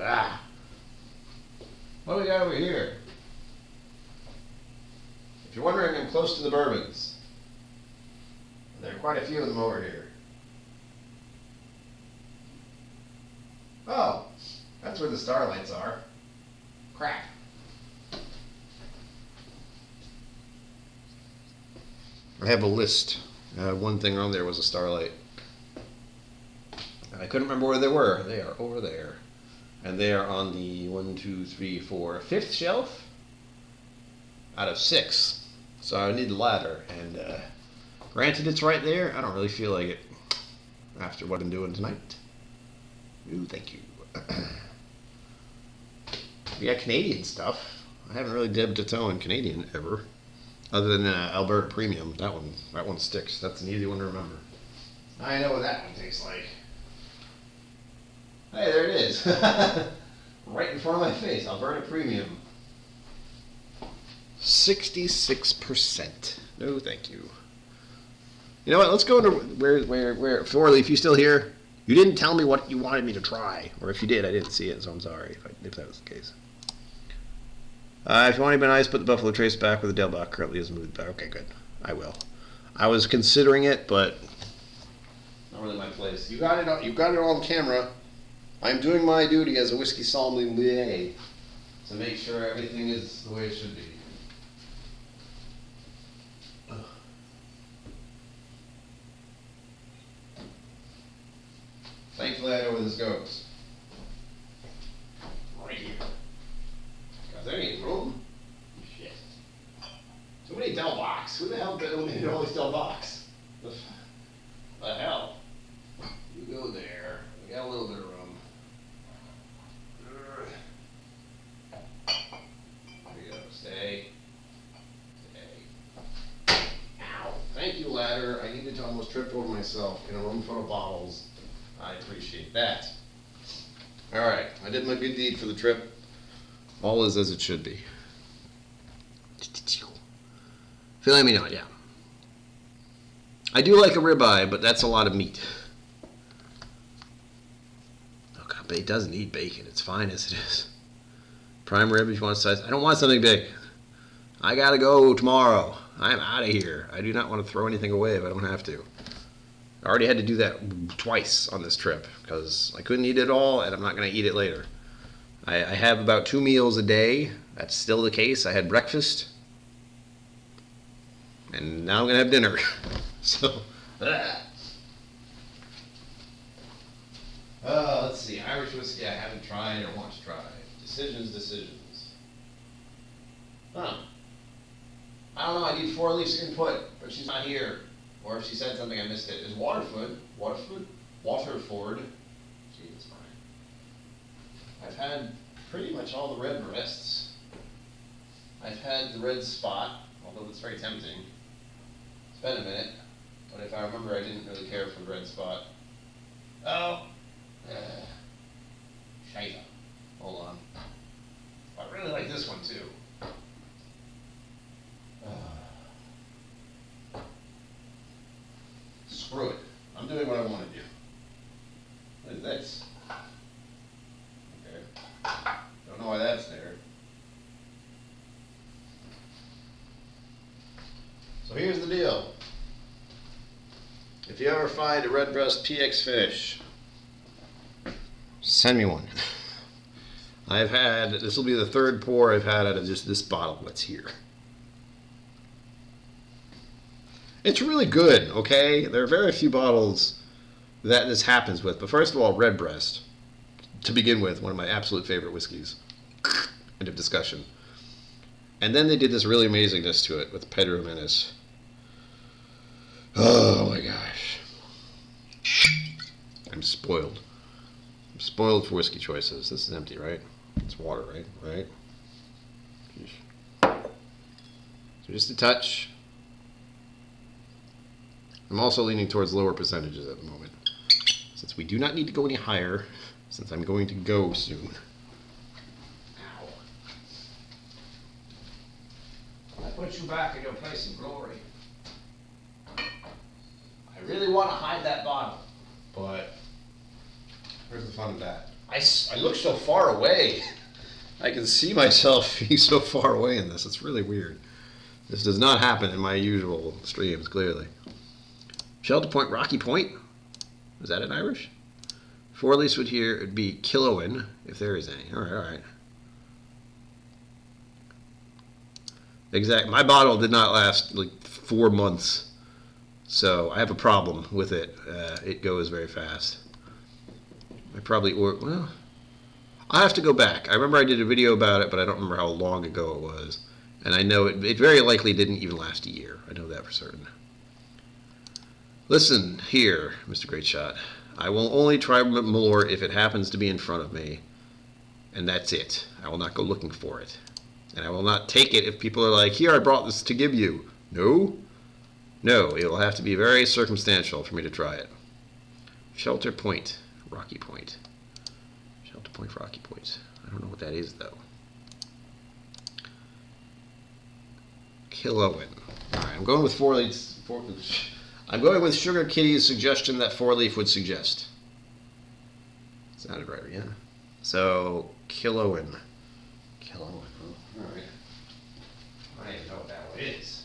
what do we got over here? If you're wondering, I'm close to the bourbons. There are quite a few of them over here. Oh, that's where the starlights are. Crap. I have a list. One thing on there was a starlight. I couldn't remember where they were. They are over there. And they are on the 5th shelf out of 6. So I need a ladder. And granted, it's right there. I don't really feel like it after what I'm doing tonight. Ooh, thank you. We got Canadian stuff. I haven't really dipped a toe in Canadian ever. Other than Alberta Premium. That one sticks. That's an easy one to remember. I know what that one tastes like. Hey, there it is. Right in front of my face. Alberta Premium. 66%. No, thank you. You know what? Let's go into where Four Leaf, you still here? You didn't tell me what you wanted me to try. Or if you did, I didn't see it, so I'm sorry if that was the case. If you want to be nice, put the Buffalo Trace back with the Delbach currently is moved back. Okay, good. I will. I was considering it, but not really my place. You got it all on camera. I'm doing my duty as a whiskey sommelier. to make sure everything is the way it should be. Thankfully, I know where this goes. Right here. God, there ain't room. Shit. Too many Del Box. Who the hell made all these Del Box? The hell? You go there. We got a little bit of room. There you go. Stay. Stay. Ow. Thank you, ladder. I needed to almost trip over myself in a room full of bottles. I appreciate that. All right, I did my good deed for the trip. All is as it should be. Filet mignon, yeah. I do like a ribeye, but that's a lot of meat. Oh God, but it doesn't need bacon. It's fine as it is. Prime rib if you want size. I don't want something big. I gotta go tomorrow. I'm out of here. I do not want to throw anything away if I don't have to. I already had to do that twice on this trip because I couldn't eat it all and I'm not going to eat it later. I have about 2 meals a day. That's still the case. I had breakfast and now I'm going to have dinner. So, let's see. Irish whiskey I haven't tried or want to try. Decisions. Huh. I don't know. I need 4 Leaf's input, but she's not here. Or if she said something, I missed it. Is Waterford? Gee, that's fine. I've had pretty much all the red breasts. I've had the red spot, although it's very tempting. It's been a minute, but if I remember, I didn't really care for the red spot. Oh! Shite. Hold on. I really like this one, too. Screw it. I'm doing what I want to do. What is this? Okay. Don't know why that's there. So here's the deal. If you ever find a red breast PX finish, send me one. I've had, this will be the 3rd pour I've had out of just this bottle that's here. It's really good, okay? There are very few bottles that this happens with. But first of all, Redbreast, to begin with, one of my absolute favorite whiskeys. End of discussion. And then they did this really amazingness to it with Pedro Menace. Oh my gosh. I'm spoiled. I'm spoiled for whiskey choices. This is empty, right? It's water, right? Right? So just a touch. I'm also leaning towards lower percentages at the moment, since we do not need to go any higher, since I'm going to go soon. Ow. I put you back in your place of glory. I really want to hide that bottle, but where's the fun of that? I look so far away. I can see myself being so far away in this. It's really weird. This does not happen in my usual streams, clearly. Shelter Point, Rocky Point. Is that in Irish? 4 Leafs would here, it'd be Killowen, if there is any. All right. Exact. My bottle did not last like 4 months, so I have a problem with it. It goes very fast. Well, I'll have to go back. I remember I did a video about it, but I don't remember how long ago it was. And I know it very likely didn't even last a year. I know that for certain. Listen here, Mr. Great Shot. I will only try Malort if it happens to be in front of me. And that's it. I will not go looking for it. And I will not take it if people are like, here, I brought this to give you. No. No, it will have to be very circumstantial for me to try it. Shelter Point, Rocky Point. Shelter Point, Rocky Point. I don't know what that is, though. Killowen. All right, I'm going with 4 Leafs. I'm going with Sugar Kitty's suggestion that 4 Leaf would suggest. Sounded right, yeah? So, Killowen. Killowen. Oh, alright. I don't even know what that one is.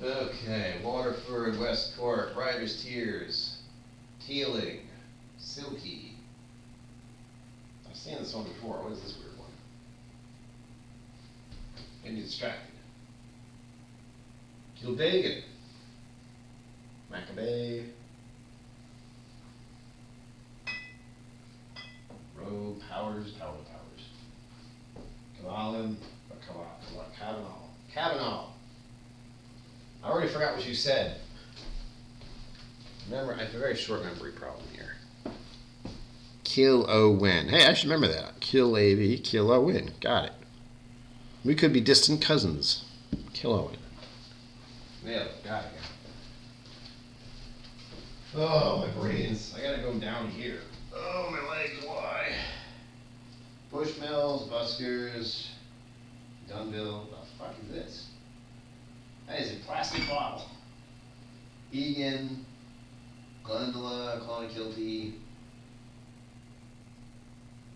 Okay, Waterford, West Cork, Riders Tears, Teeling, Silky. I've seen this one before. What is this weird one? distracted. Kildagan. Maccabee. Rowe, Powers. Cavalin. Kavanaugh. I already forgot what you said. Remember, I have a very short memory problem here. KillCo. Hey, I should remember that. KillCo. Got it. We could be distant cousins. KillCo. Nailed it. Got it. Oh, my brains. I gotta go down here. Oh, my legs. Why? Bushmills, Buskers, Dunville. What the fuck is this? That is a plastic bottle. Egan, Glendula, Clonakilty,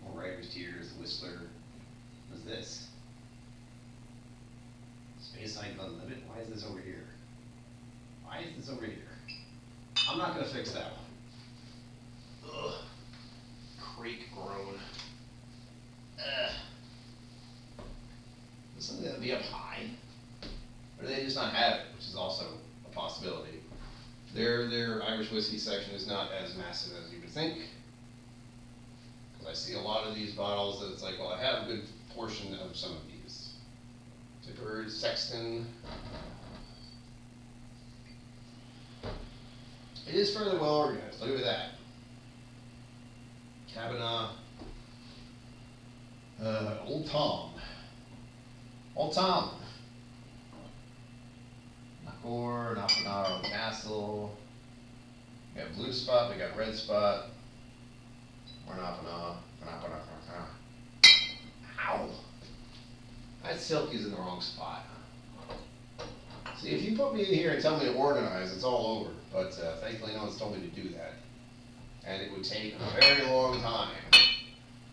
more Writer's Tears, the Whistler. What's this? Space Night Unlimited? Why is this over here? I'm not gonna fix that one. Ugh. Creek grown. Is something that'll be up high? Or do they just not have it, which is also a possibility. Their Irish whiskey section is not as massive as you would think. Because I see a lot of these bottles that it's like, well, I have a good portion of some of these. Tipper, Sexton. It is fairly well organized. Look at that. Kavanaugh. Old Tom. Nakor, Napanaro, Castle. We got blue spot, we got red spot. Or Napana. Ow! That Silky's in the wrong spot. See, if you put me in here and tell me to organize, it's all over. But thankfully no one's told me to do that. And it would take a very long time.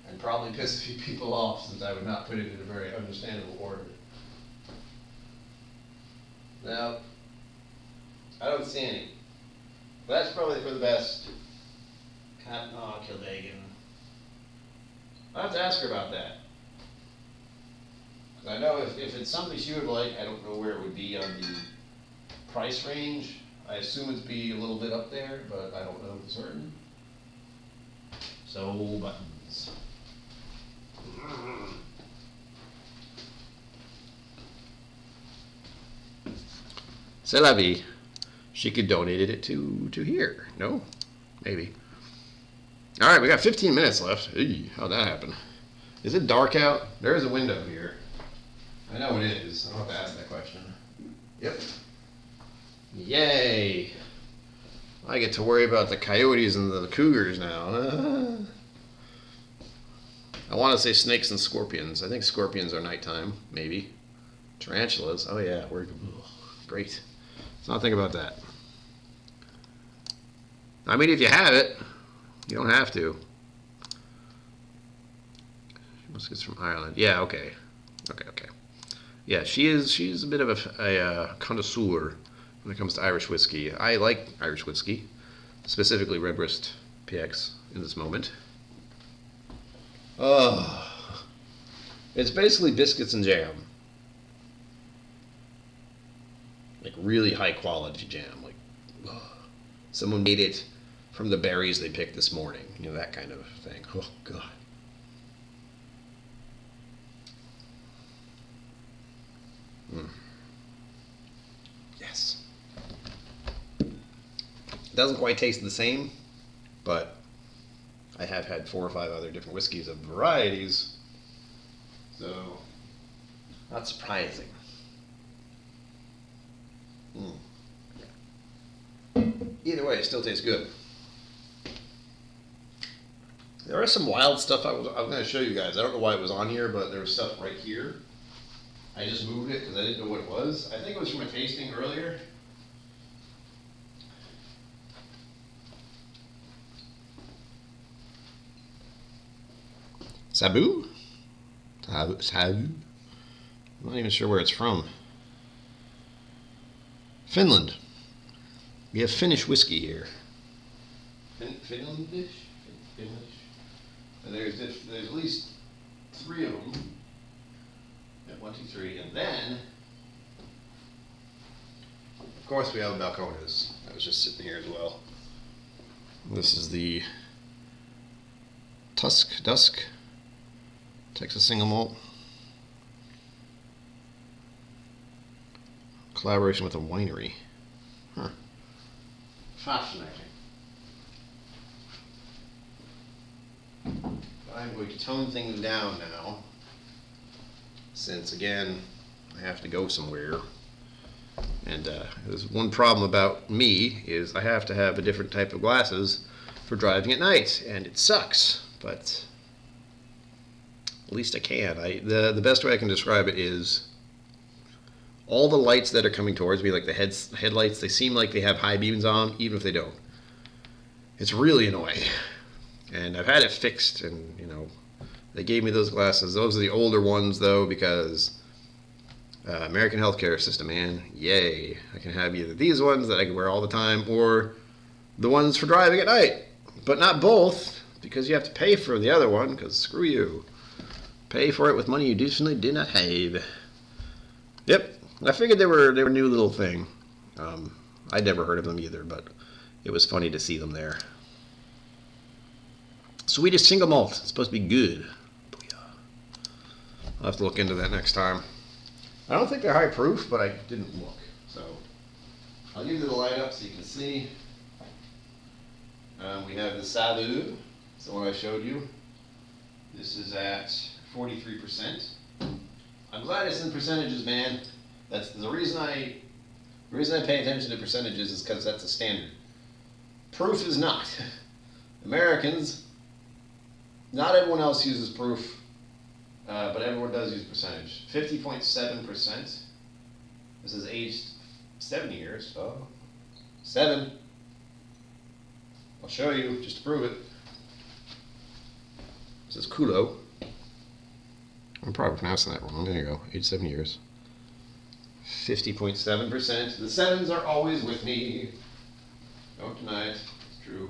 And probably piss a few people off since I would not put it in a very understandable order. Now, I don't see any. But that's probably for the best. Kildagan. I'll have to ask her about that. Because I know if it's something she would like, I don't know where it would be on the price range. I assume it'd be a little bit up there, but I don't know for certain. So, buttons. C'est la vie. She could donate it to here. No? Maybe. Alright, we got 15 minutes left. Eey, how'd that happen? Is it dark out? There is a window here. I know it is. I don't have to ask that question. Yep. Yay! I get to worry about the coyotes and the cougars now. I want to say snakes and scorpions. I think scorpions are nighttime, maybe. Tarantulas. Oh yeah, we're great. Let's not think about that. I mean, if you have it, you don't have to. Muskets from Ireland. Yeah, okay. Okay. Yeah, she's a bit of a connoisseur when it comes to Irish whiskey. I like Irish whiskey, specifically Redbreast PX in this moment. It's basically biscuits and jam. Like really high quality jam. Like someone made it from the berries they picked this morning. You know, that kind of thing. Oh, God. Yes. It doesn't quite taste the same, but I have had 4 or 5 other different whiskeys of varieties, so not surprising. Either way, it still tastes good. There is some wild stuff I was going to show you guys. I don't know why it was on here, but there was stuff right here. I just moved it because I didn't know what it was. I think it was from a tasting earlier. Sabu? Sabu? I'm not even sure where it's from. Finland. We have Finnish whiskey here. Finlandish? Finnish? And there's at least 3 of them. Yep, 1, 2, 3, and then, of course, we have Balcones. That was just sitting here as well. This is the Dusk Texas Single Malt. Collaboration with a winery. Huh. Fascinating. I'm going to tone things down now, since again I have to go somewhere. And there's one problem about me is I have to have a different type of glasses for driving at night, and it sucks. But at least I can. The best way I can describe it is all the lights that are coming towards me, like the headlights, they seem like they have high beams on, even if they don't. It's really annoying. And I've had it fixed, and, you know, they gave me those glasses. Those are the older ones, though, because American healthcare system, man. Yay. I can have either these ones that I can wear all the time, or the ones for driving at night. But not both, because you have to pay for the other one, because screw you. Pay for it with money you definitely do not have. Yep. I figured they were a new little thing. I'd never heard of them either, but it was funny to see them there. Swedish single malt. It's supposed to be good. Booyah. I'll have to look into that next time. I don't think they're high proof, but I didn't look. So I'll give you the light up so you can see. We have the Salut. It's the one I showed you. This is at 43%. I'm glad it's in percentages, man. That's the reason I pay attention to percentages is because that's a standard. Proof is not. Americans, not everyone else uses proof, but everyone does use percentage. 50.7%. This is aged 7 years. Oh, 7. I'll show you just to prove it. This is KillCo. I'm probably pronouncing that wrong. There you go. Aged 7 years. 50.7%. The 7s are always with me. Don't deny it. It's true.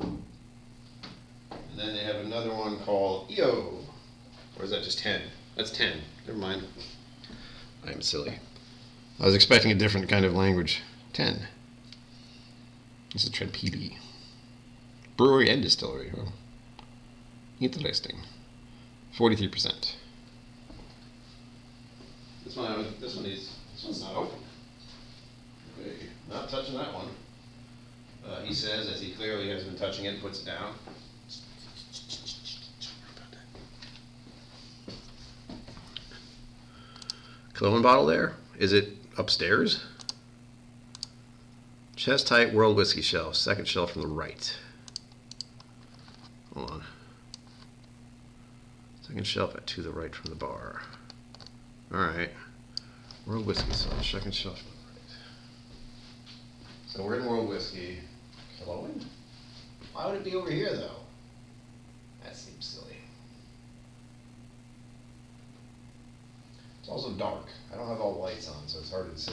And then they have another one called EO. Or is that just 10? That's 10. Never mind. I am silly. I was expecting a different kind of language. 10. This is Trent PB. Brewery and distillery. Huh? Interesting. 43%. This one's not open. Okay, not touching that one. He says, as he clearly has been touching it, puts it down. Cologne bottle there. Is it upstairs? Chest tight World Whiskey shelf. Second shelf from the right. Hold on. Second shelf to the right from the bar. Alright. World Whiskey shelf. Second shelf from the right. So we're in World Whiskey. Cologne? Why would it be over here, though? That seems silly. It's also dark. I don't have all the lights on, so it's hard to see.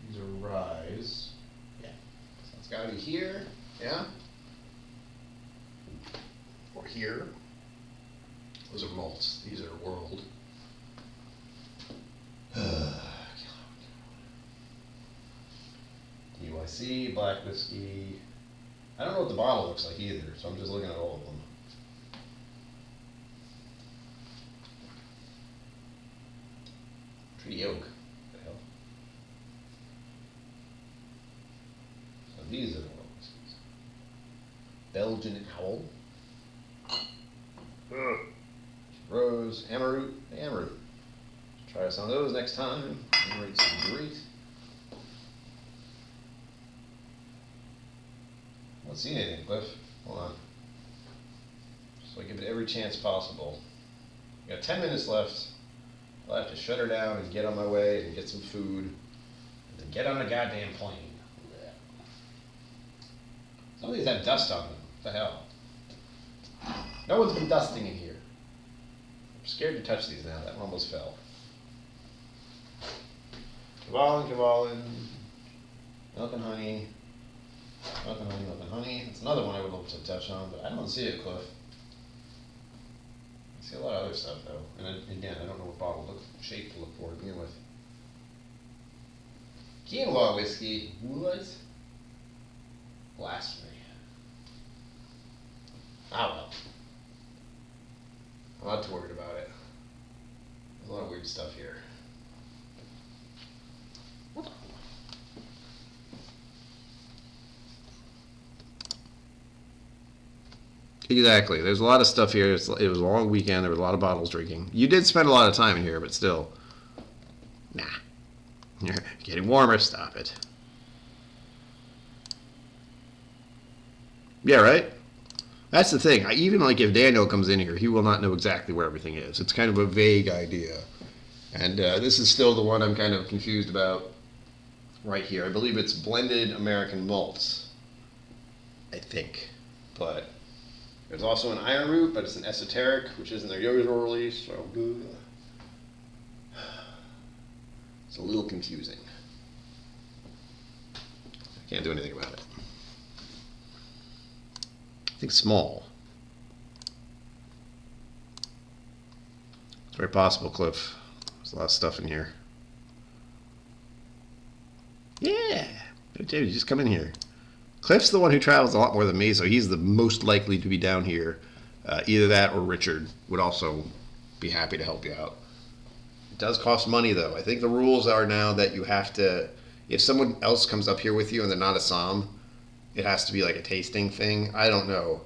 These are ryes. Yeah. So it's got to be here. Yeah? Or here. Those are malts. These are world. UIC, black whiskey. I don't know what the bottle looks like either, so I'm just looking at all of them. Treaty Oak. What the hell? So these are the world whiskeys. Belgian Owl. Rose, Amaroot, Amaroot. Try some of those next time. Amaroot's great. I don't see anything, Cliff. Hold on. So I give it every chance possible. I got 10 minutes left. I'll have to shut her down and get on my way and get some food. And then get on a goddamn plane. Some of these have dust on them. What the hell? No one's been dusting in here. I'm scared to touch these now. That one almost fell. Cavalin, milk and honey. Nothing honey, nothing honey. It's another one I would love to touch on, but I don't see it, Cliff. I see a lot of other stuff, though. And again, I don't know what bottle shape to look for to begin with. Quinoa whiskey. What? Blasphemy. Ah, well. I'm not too worried about it. There's a lot of weird stuff here. Exactly. There's a lot of stuff here. It was a long weekend. There was a lot of bottles drinking. You did spend a lot of time in here, but still. Nah. You're getting warmer. Stop it. Yeah, right? That's the thing. Even like if Daniel comes in here, he will not know exactly where everything is. It's kind of a vague idea. And this is still the one I'm kind of confused about right here. I believe it's blended American malts. I think. But there's also an iron root, but it's an esoteric, which isn't their usual release, so it's a little confusing. I can't do anything about it. I think small. It's very possible, Cliff. There's a lot of stuff in here. Yeah! David, just come in here. Cliff's the one who travels a lot more than me, so he's the most likely to be down here. Either that or Richard would also be happy to help you out. It does cost money, though. I think the rules are now that you have to, if someone else comes up here with you and they're not a Somm, it has to be like a tasting thing. I don't know,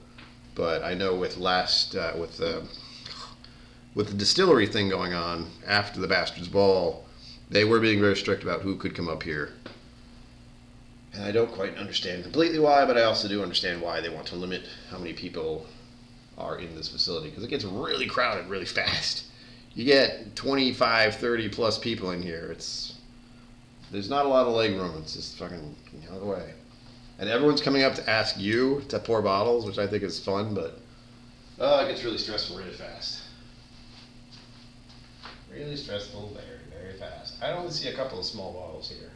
but I know with the distillery thing going on after the Bastards Ball, they were being very strict about who could come up here. And I don't quite understand completely why, but I also do understand why they want to limit how many people are in this facility, because it gets really crowded really fast. You get 25, 30 plus people in here. There's not a lot of leg room. It's just fucking out of the way. And everyone's coming up to ask you to pour bottles, which I think is fun, but it gets really stressful really fast. Really stressful very, very fast. I only see a couple of small bottles here,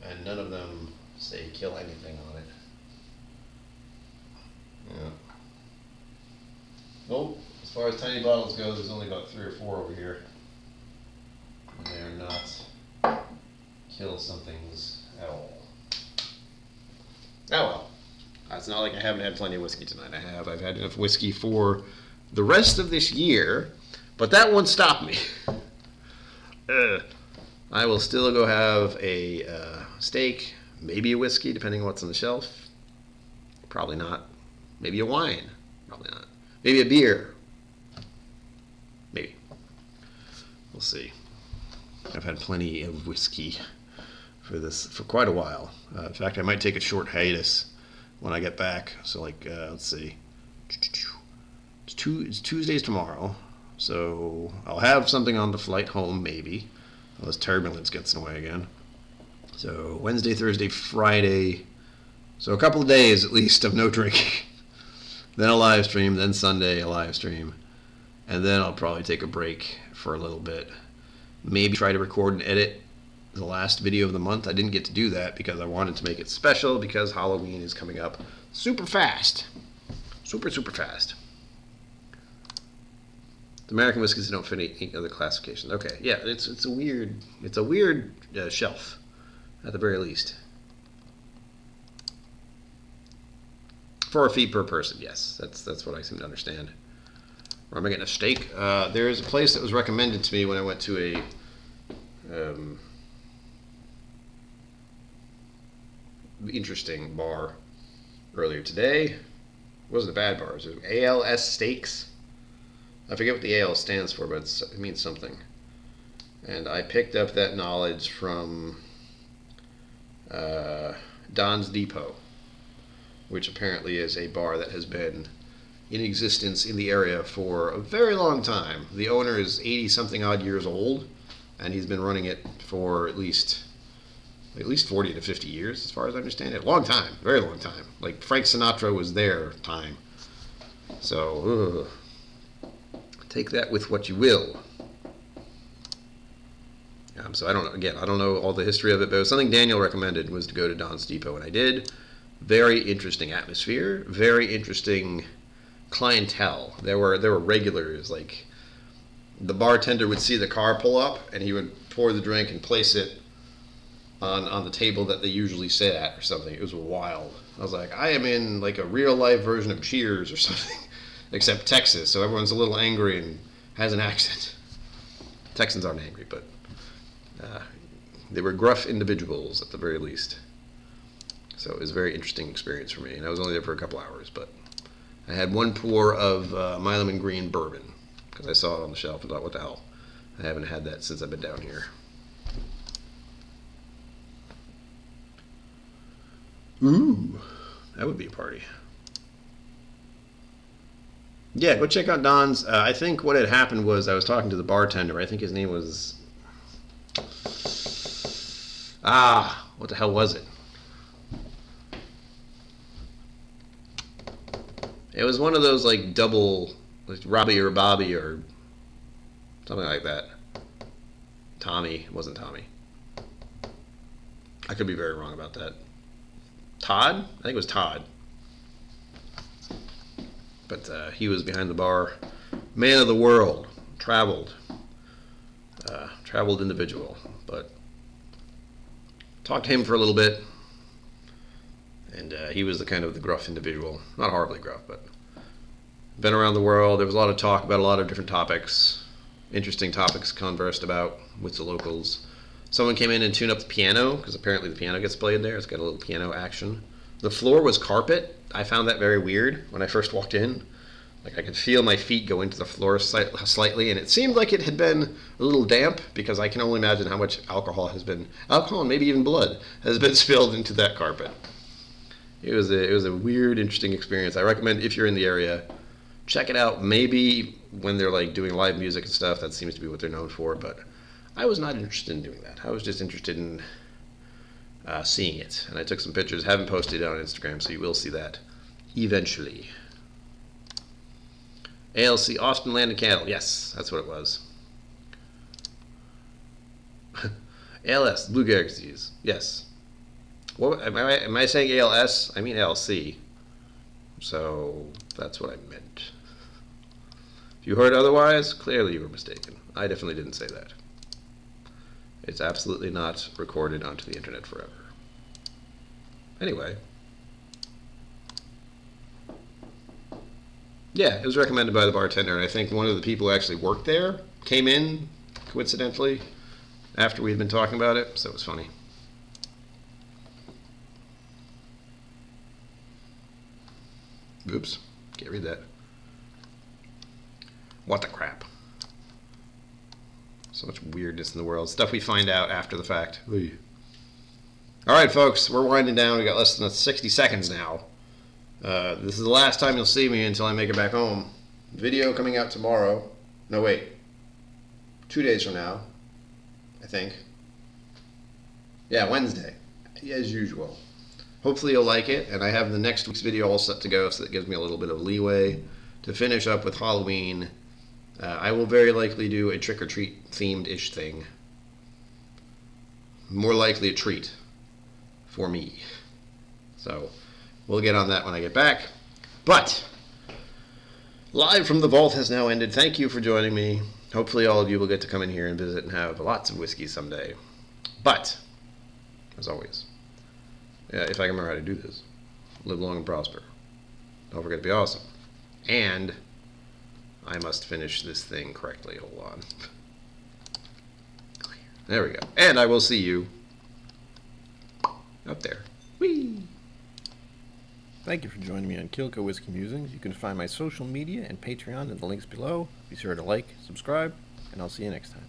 and none of them say kill anything on it. Yeah. Nope. As far as tiny bottles go, there's only about 3 or 4 over here. And they are not kill somethings at all. Oh well. It's not like I haven't had plenty of whiskey tonight. I've had enough whiskey for the rest of this year, but that won't stop me. I will still go have a steak, maybe a whiskey, depending on what's on the shelf. Probably not. Maybe a wine. Probably not. Maybe a beer. Maybe. We'll see. I've had plenty of whiskey for quite a while. In fact, I might take a short hiatus when I get back. So, let's see. It's Tuesdays tomorrow, so I'll have something on the flight home, maybe. Unless turbulence gets in the way again. So Wednesday, Thursday, Friday. So a couple of days at least of no drinking. Then a live stream, then Sunday a live stream. And then I'll probably take a break for a little bit. Maybe try to record and edit the last video of the month. I didn't get to do that because I wanted to make it special because Halloween is coming up super fast. Super, super fast. The American whiskeys don't fit any other classifications. Okay, yeah, it's a weird shelf, at the very least. 4 feet per person. Yes, that's what I seem to understand. Where am I getting a steak? There's a place that was recommended to me when I went to a interesting bar earlier today. It wasn't a bad bar. It was ALS Steaks. I forget what the AL stands for, but it means something. And I picked up that knowledge from Don's Depot, which apparently is a bar that has been in existence in the area for a very long time. The owner is 80-something odd years old, and he's been running it for at least 40 to 50 years, as far as I understand it. Long time, very long time. Like Frank Sinatra was their time. So, take that with what you will. So I don't know all the history of it, but it was something Daniel recommended was to go to Don's Depot, and I did. Very interesting atmosphere. Very interesting clientele. There were regulars. Like, the bartender would see the car pull up, and he would pour the drink and place it on the table that they usually sit at or something. It was wild. I was like, I am in like a real life version of Cheers or something, except Texas. So everyone's a little angry and has an accent. Texans aren't angry, but they were gruff individuals at the very least. So it was a very interesting experience for me. And I was only there for a couple hours, but I had one pour of Milam and Green bourbon because I saw it on the shelf and thought, what the hell? I haven't had that since I've been down here. Ooh, that would be a party. Yeah, go check out Don's. I think what had happened was I was talking to the bartender. I think his name was... what the hell was it? It was one of those like double, like Robbie or Bobby or something like that. Tommy. It wasn't Tommy. I could be very wrong about that. Todd? I think it was Todd. But he was behind the bar. Man of the world. Traveled individual. But talked to him for a little bit. And he was the kind of the gruff individual. Not horribly gruff, but been around the world. There was a lot of talk about a lot of different topics. Interesting topics conversed about with the locals. Someone came in and tuned up the piano, because apparently the piano gets played there. It's got a little piano action. The floor was carpet. I found that very weird when I first walked in. Like, I could feel my feet go into the floor slightly, and it seemed like it had been a little damp, because I can only imagine how much alcohol and maybe even blood, has been spilled into that carpet. It was a weird, interesting experience. I recommend, if you're in the area, check it out. Maybe when they're like doing live music and stuff, that seems to be what they're known for, but I was not interested in doing that. I was just interested in seeing it. And I took some pictures. Haven't posted it on Instagram, so you will see that eventually. ALC, Austin Land and Cattle. Yes, that's what it was. ALS, Blue Gag Disease. Yes. What am I saying ALS? I mean ALC. So that's what I meant. If you heard otherwise, clearly you were mistaken. I definitely didn't say that. It's absolutely not recorded onto the internet forever. Anyway. Yeah, it was recommended by the bartender, and I think one of the people who actually worked there came in, coincidentally, after we had been talking about it, so it was funny. Oops, can't read that. What the crap. So much weirdness in the world. Stuff we find out after the fact. Alright, folks, we're winding down. We got less than 60 seconds now. This is the last time you'll see me until I make it back home. Video coming out tomorrow. No, wait. 2 days from now, I think. Yeah, Wednesday, as usual. Hopefully you'll like it, and I have the next week's video all set to go, so that gives me a little bit of leeway to finish up with Halloween. I will very likely do a trick-or-treat themed-ish thing. More likely a treat for me. So we'll get on that when I get back. But Live from the Vault has now ended. Thank you for joining me. Hopefully all of you will get to come in here and visit and have lots of whiskey someday. But, as always, if I can remember how to do this, live long and prosper. Don't forget to be awesome. And I must finish this thing correctly. Hold on. There we go. And I will see you up there. Whee! Thank you for joining me on KillCo Whiskey Musings. You can find my social media and Patreon in the links below. Be sure to like, subscribe, and I'll see you next time.